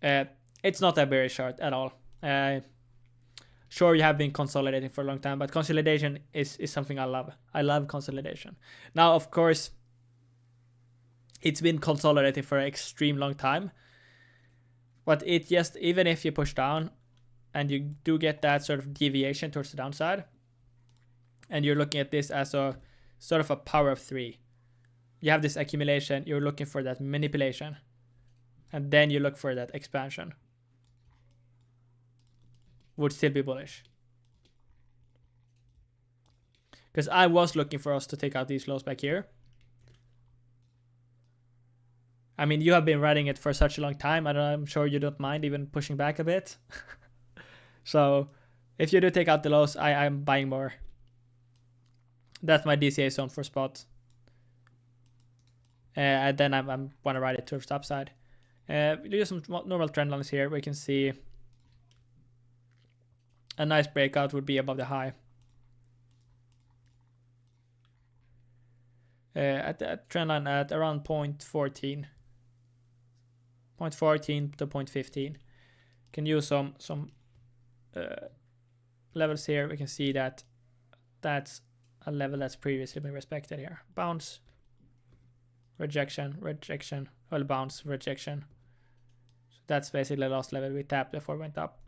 It's not a bearish chart at all. Sure, you have been consolidating for a long time, but consolidation is something I love. I love consolidation. Now, of course, it's been consolidating for an extreme long time, but it just, even if you push down and you do get that sort of deviation towards the downside, and you're looking at this as a sort of a power of 3, you have this accumulation, you're looking for that manipulation, and then you look for that expansion, would still be bullish. Because I was looking for us to take out these lows back here. I mean, you have been riding it for such a long time, and I'm sure you don't mind even pushing back a bit. So if you do take out the lows, I'm buying more. That's my DCA zone for spot. And then I want to ride it towards the upside. We do some normal trend lines here. We can see a nice breakout would be above the high. At the trend line at around 0.14 to 0.15. Can use some levels here. We can see that that's a level that's previously been respected here. Bounce, rejection, rejection, well, bounce, rejection. So that's basically the last level we tapped before it went up.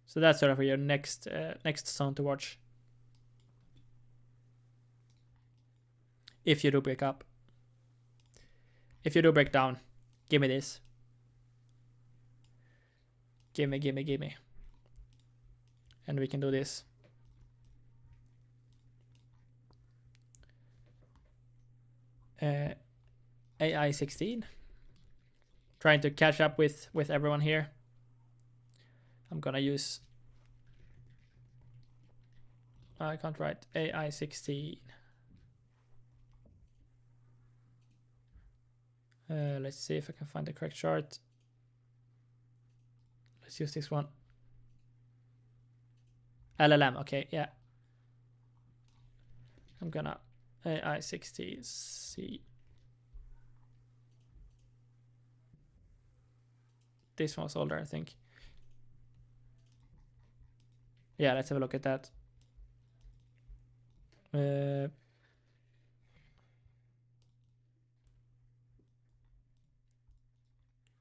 So that's sort of your next zone to watch. If you do break up. If you do break down, give me this. Give me. And we can do this. AI 16. Trying to catch up with everyone here. I'm gonna use, I can't write, AI 16. Let's see if I can find the correct chart. Let's use this one. LLM, okay, yeah. I'm gonna AI 16 C. This one's older, I think. Yeah, let's have a look at that.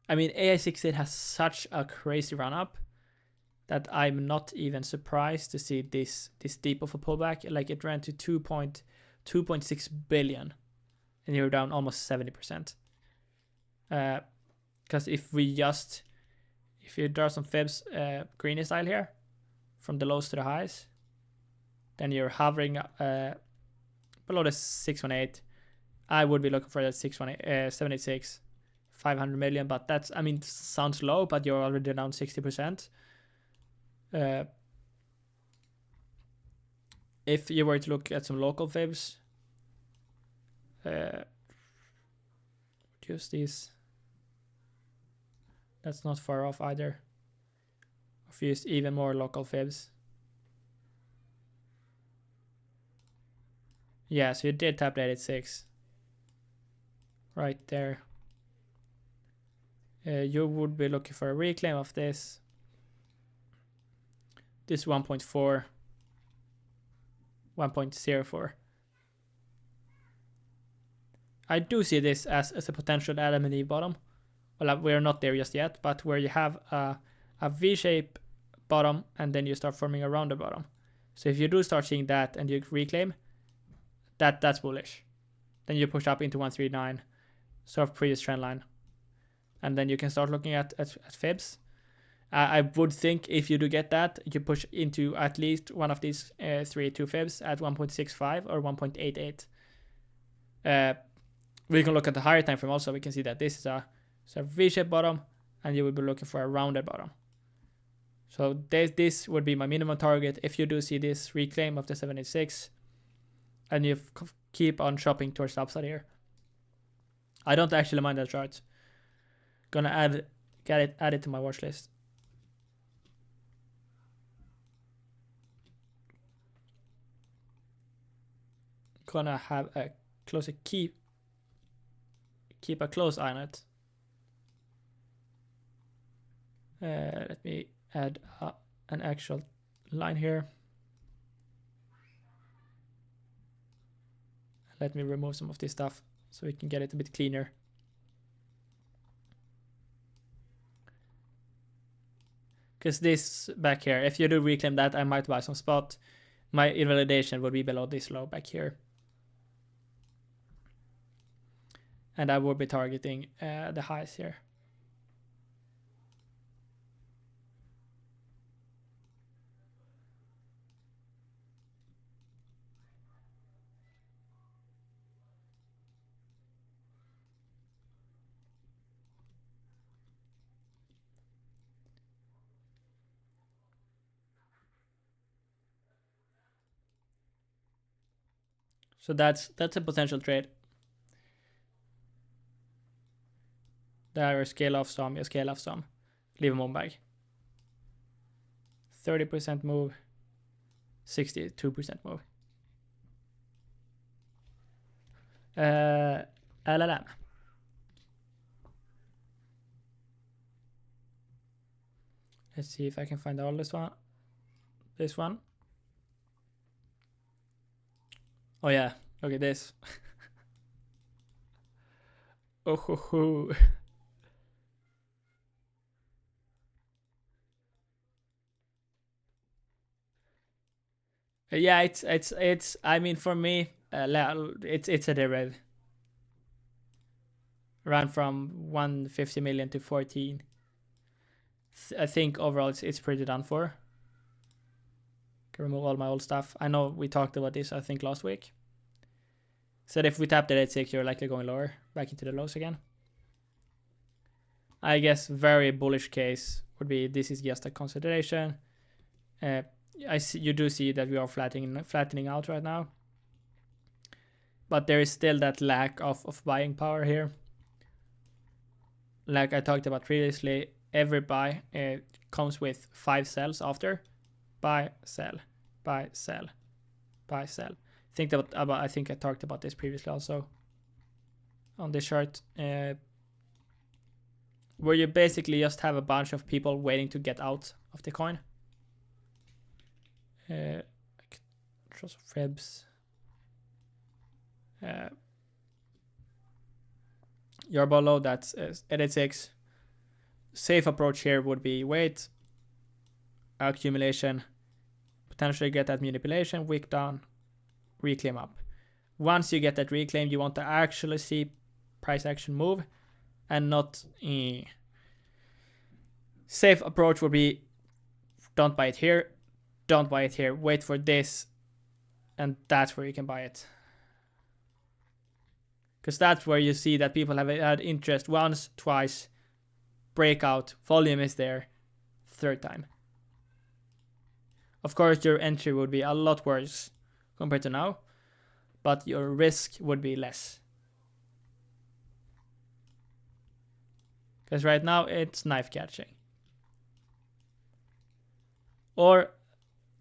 I mean, AI16 has such a crazy run up that I'm not even surprised to see this deep of a pullback. Like, it ran to 2.6 billion, and you're down almost 70%. Because if you draw some fibs, greeny style here, from the lows to the highs, then you're hovering below the 618. I would be looking for that 786, 500 million, but that's, I mean, sounds low, but you're already down 60%. If you were to look at some local fibs, use these. That's not far off either. I've used even more local fibs. Yeah, so you did tap the 86. Right there. You would be looking for a reclaim of this. This 1.4. 1.04. I do see this as a potential Adam and Eve bottom. Well, we're not there just yet, but where you have a V-shape bottom and then you start forming a rounded bottom. So if you do start seeing that and you reclaim, that's bullish. Then you push up into 139, sort of previous trend line. And then you can start looking at fibs. I would think if you do get that, you push into at least one of these 2 fibs at 1.65 or 1.88. We can look at the higher time frame also. We can see that this is a V-shaped bottom and you will be looking for a rounded bottom. So this would be my minimum target if you do see this reclaim of the 786 and you keep on shopping towards the upside here. I don't actually mind that chart. Gonna add it to my watch list. Gonna have a closer keep a close eye on it. Let me add an actual line here. Let me remove some of this stuff so we can get it a bit cleaner. Because this back here, if you do reclaim that, I might buy some spot. My invalidation would be below this low back here. And I will be targeting the highs here. So that's a potential trade. There, scale off some, you scale off some. Leave them on bag. 30% move, 62% move. LLM. Let's see if I can find all this one. This one. Oh yeah, look at this. Oh ho ho. Yeah, it's I mean for me, it's a derivative. Ran from 150 million to 14. I think overall it's pretty done for. Can remove all my old stuff. I know we talked about this I think last week. Said if we tap the 86, you're likely going lower, back into the lows again. I guess very bullish case would be this is just a consideration. You do see that we are flattening out right now, but there is still that lack of buying power here. Like I talked about previously, every buy comes with 5 sells after. Buy, sell, buy, sell, buy, sell. I think I talked about this previously also on this chart, where you basically just have a bunch of people waiting to get out of the coin. Draw some fibs. You're below that 86. Safe approach here would be wait, accumulation, potentially get that manipulation, wick down, reclaim up. Once you get that reclaim, you want to actually see price action move and not safe approach would be don't buy it here, don't buy it here, wait for this, and that's where you can buy it. Because that's where you see that people have had interest once, twice, breakout, volume is there, third time. Of course, your entry would be a lot worse compared to now, but your risk would be less. Because right now it's knife catching. Or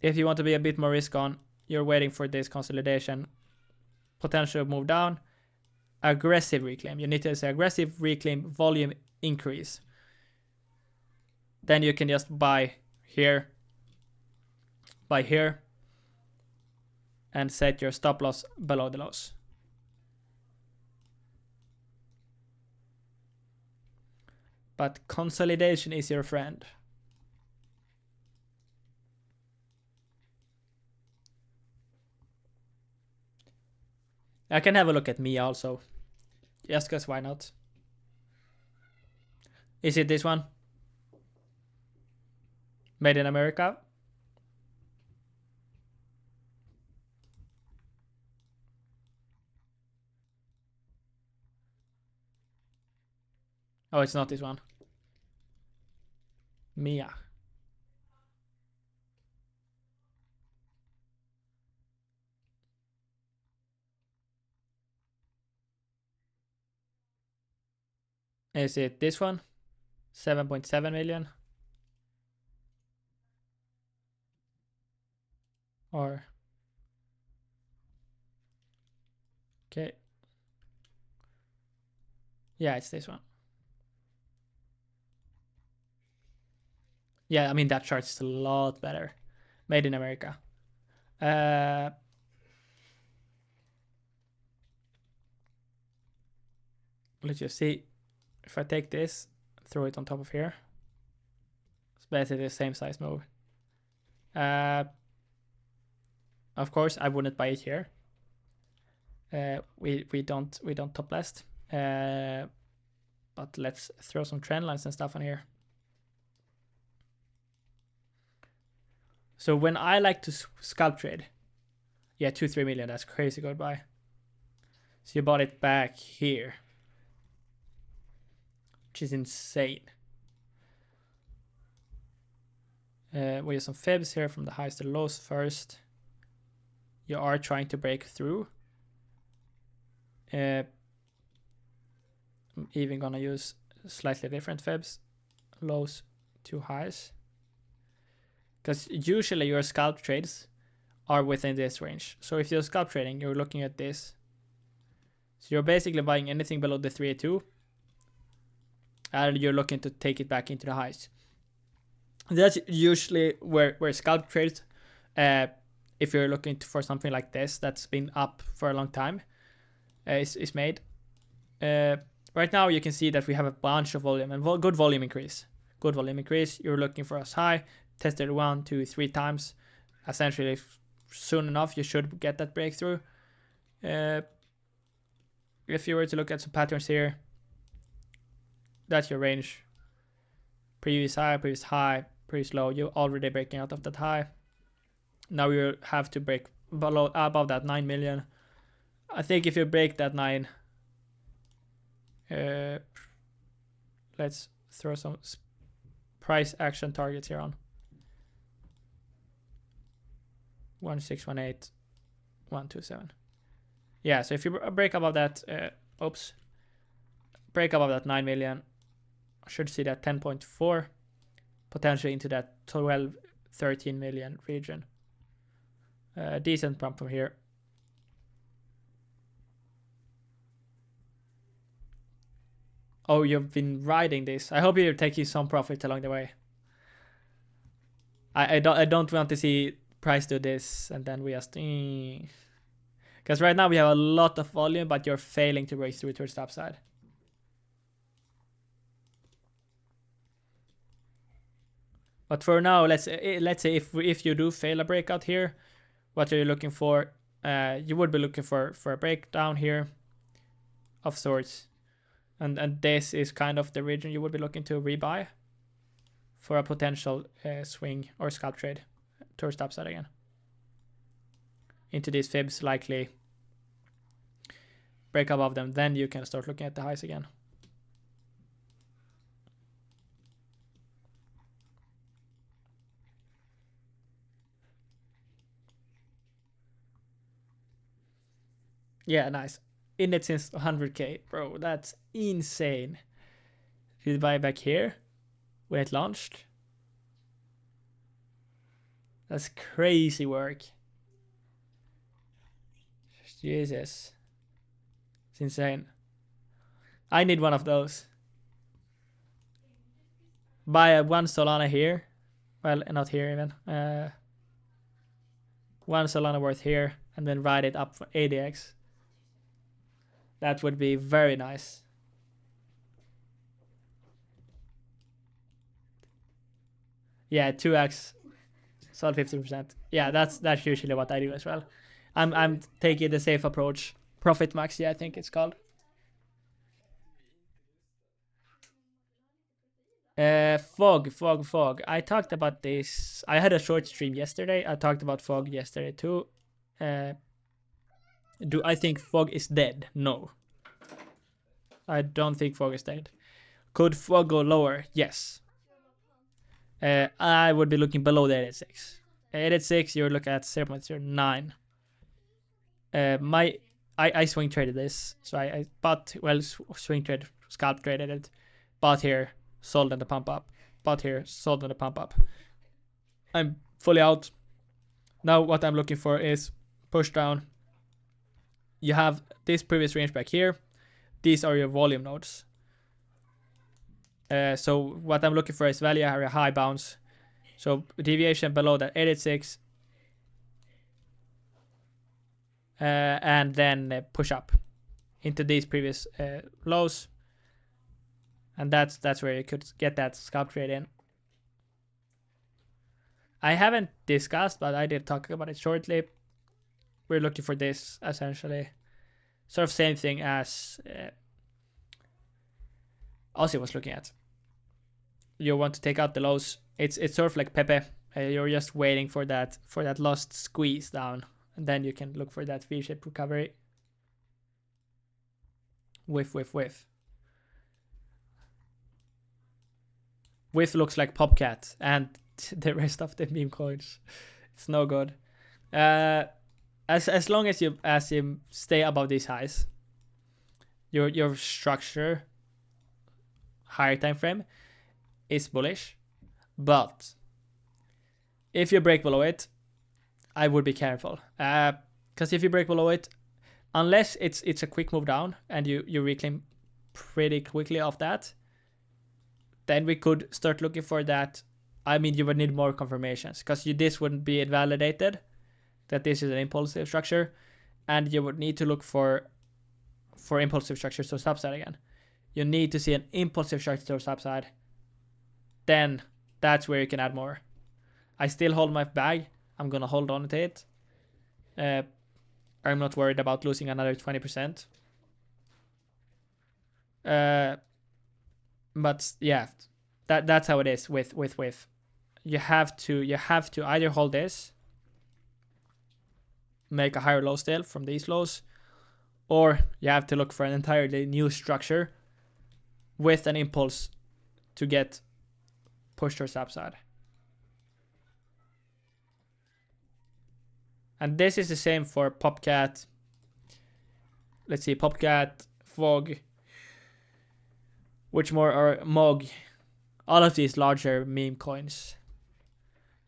if you want to be a bit more risk on, you're waiting for this consolidation, potential move down, aggressive reclaim. You need to say aggressive reclaim, volume increase. Then you can just buy here, and set your stop loss below the lows. But consolidation is your friend. I can have a look at me also. Just because why not? Is it this one? Made in America? Oh, it's not this one. Mia. Is it this one? 7.7 million? Or... Okay. Yeah, it's this one. Yeah, I mean, that chart's a lot better. Made in America. Let's just see. If I take this, throw it on top of here. It's basically the same size move. Of course, I wouldn't buy it here. We don't top last. But let's throw some trend lines and stuff on here. So when I like to scalp trade, yeah, 2-3 million, that's crazy good buy. So you bought it back here, which is insane. We have some fibs here from the highs to the lows first. You are trying to break through. I'm even gonna use slightly different fibs, lows to highs, because usually your scalp trades are within this range. So if you're scalp trading, you're looking at this. So you're basically buying anything below the 382, and you're looking to take it back into the highs. That's usually where scalp trades, if you're looking for something like this that's been up for a long time, is made. Right now you can see that we have a bunch of volume and good volume increase. Good volume increase. You're looking for us high, tested 1, 2, 3 times. Essentially, soon enough you should get that breakthrough. If you were to look at some patterns here, that's your range. Previous high, previous low. You're already breaking out of that high. Now you have to break above that 9 million. I think if you break that 9, let's throw some price action targets here on 1618, 127. Yeah, so if you break above that, break above that 9 million, I should see that 10.4, potentially into that 12, 13 million region. Decent pump from here. Oh, you've been riding this. I hope you're taking some profit along the way. I don't want to see price do this and then we just... Because right now we have a lot of volume, but you're failing to break through towards the upside. But for now, let's say if you do fail a breakout here, what are you looking for? You would be looking for a breakdown here of sorts. And this is kind of the region you would be looking to rebuy for a potential swing or scalp trade towards the upside again. Into these fibs, likely break above them, then you can start looking at the highs again. Yeah, nice. In it since 100k, bro. That's insane. Did buy back here when it launched? That's crazy work. Jesus. It's insane. I need one of those. Buy one Solana here. Well, not here even. One Solana worth here, and then ride it up for ADX. That would be very nice. Yeah, 2x, sold 50%. Yeah, that's usually what I do as well. I'm taking the safe approach. Profit maxi, I think it's called. Fog. I talked about this. I had a short stream yesterday. I talked about fog yesterday too. Do I think fog is dead? No. I don't think fog is dead. Could fog go lower? Yes. I would be looking below the 86. 86, you're looking at 0.09. I swing traded this, so I bought, well, swing trade, scalp traded it, bought here, sold on the pump up, bought here, sold on the pump up. I'm fully out. Now what I'm looking for is push down. You have this previous range back here. These are your volume nodes. So what I'm looking for is value area high bounce. So deviation below that 86. And then push up into these previous lows. And that's where you could get that scalp trade in. I haven't discussed, but I did talk about it shortly. We're looking for this essentially. Sort of same thing as Aussie was looking at. You want to take out the lows. It's sort of like Pepe. You're just waiting for that last squeeze down, and then you can look for that V-shaped recovery. Whiff. Whiff looks like Popcat and the rest of the meme coins. It's no good. As long as you stay above these highs, your structure higher time frame is bullish, but if you break below it, I would be careful. Because if you break below it, unless it's a quick move down and you reclaim pretty quickly off that, then we could start looking for that. I mean, you would need more confirmations because this wouldn't be validated that this is an impulsive structure, and you would need to look for impulsive structures to upside again. You need to see an impulsive structure to upside. Then that's where you can add more. I still hold my bag. I'm gonna hold on to it. I'm not worried about losing another 20%. But yeah, that's how it is with. You have to either hold this, make a higher low still from these lows, or you have to look for an entirely new structure with an impulse to get pushed towards the upside. And this is the same for Popcat. Let's see, Popcat, Fog, which more are Mog. All of these larger meme coins.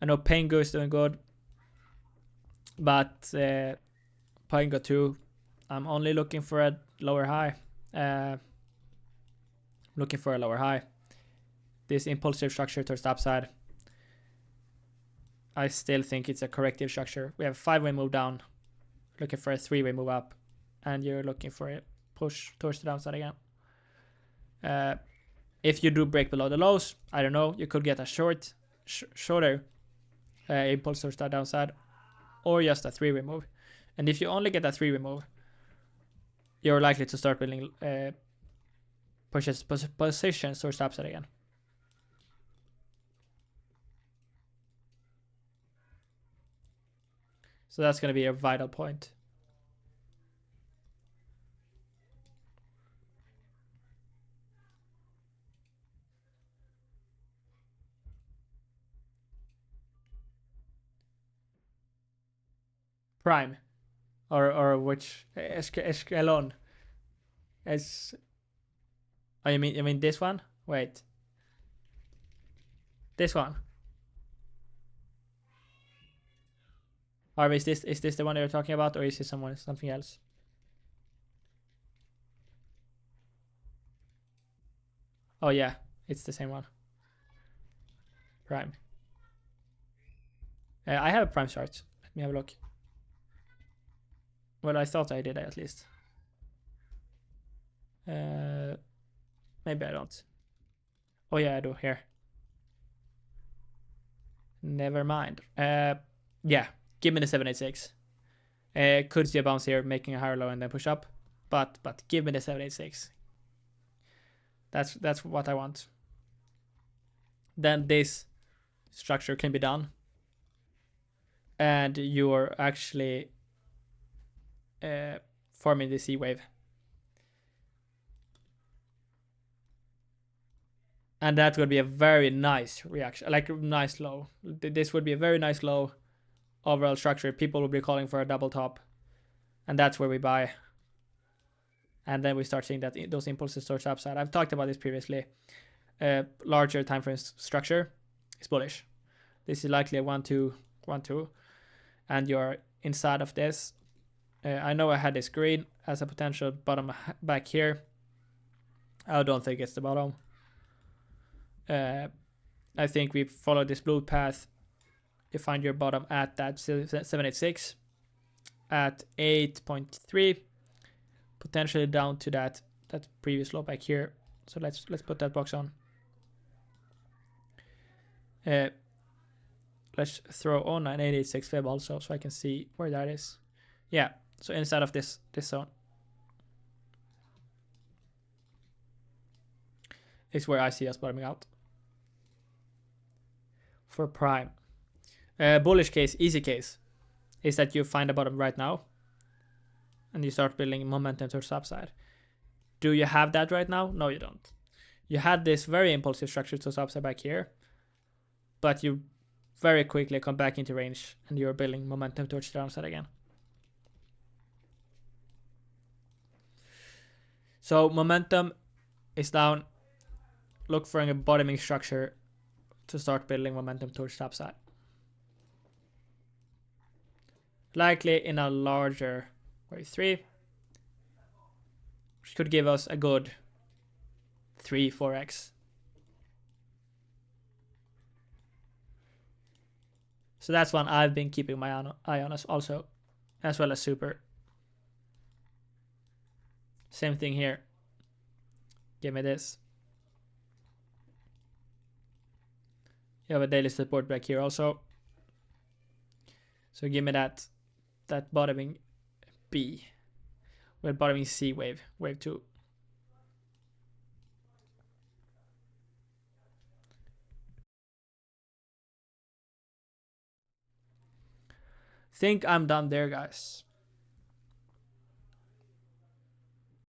I know Pengu is doing good, but Pengu 2, I'm only looking for a lower high. Looking for a lower high. This impulsive structure towards the upside, I still think it's a corrective structure. We have a 5-way move down, looking for a 3-way move up, and you're looking for a push towards the downside again. If you do break below the lows, I don't know, you could get a shorter impulse towards the downside, or just a 3-way move. And if you only get a 3-way move, you're likely to start building positions towards the upside again. So that's going to be a vital point. Prime, or which Escalon? As oh, you mean this one? Wait, this one. Harvey, is this the one you're talking about, or is it something else? Oh yeah, it's the same one. Prime. I have a prime chart. Let me have a look. Well, I thought I did at least. Maybe I don't. Oh yeah, I do. Here. Never mind. Yeah, give me the 786. Could see a bounce here, making a higher low and then push up, but give me the 786. That's what I want. Then this structure can be done, and you're actually forming the C wave. And that would be a very nice reaction, like a nice low. This would be a very nice low overall structure. People will be calling for a double top, and that's where we buy. And then we start seeing that those impulses towards upside. I've talked about this previously. Larger time frame structure is bullish. This is likely a 1-2, 1-2, and you're inside of this. I know I had this green as a potential bottom back here. I don't think it's the bottom. I think we follow this blue path. You find your bottom at that 786 at 8.3, potentially down to that previous low back here. So let's put that box on. Let's throw on an 886 fib also, so I can see where that is. Yeah, so inside of this zone is where I see us bottoming out. For prime, bullish case, easy case, is that you find a bottom right now and you start building momentum towards the upside. Do you have that right now? No, you don't. You had this very impulsive structure to the upside back here, but you very quickly come back into range and you're building momentum towards the downside again. So momentum is down. Look for a bottoming structure to start building momentum towards the upside. Likely in a larger wave 3, which could give us a good 3-4x. So that's one I've been keeping my eye on also, as well as super. Same thing here. Give me this. You have a daily support back here also. So give me that bottoming B. Well, bottoming C wave 2. Think I'm done there, guys.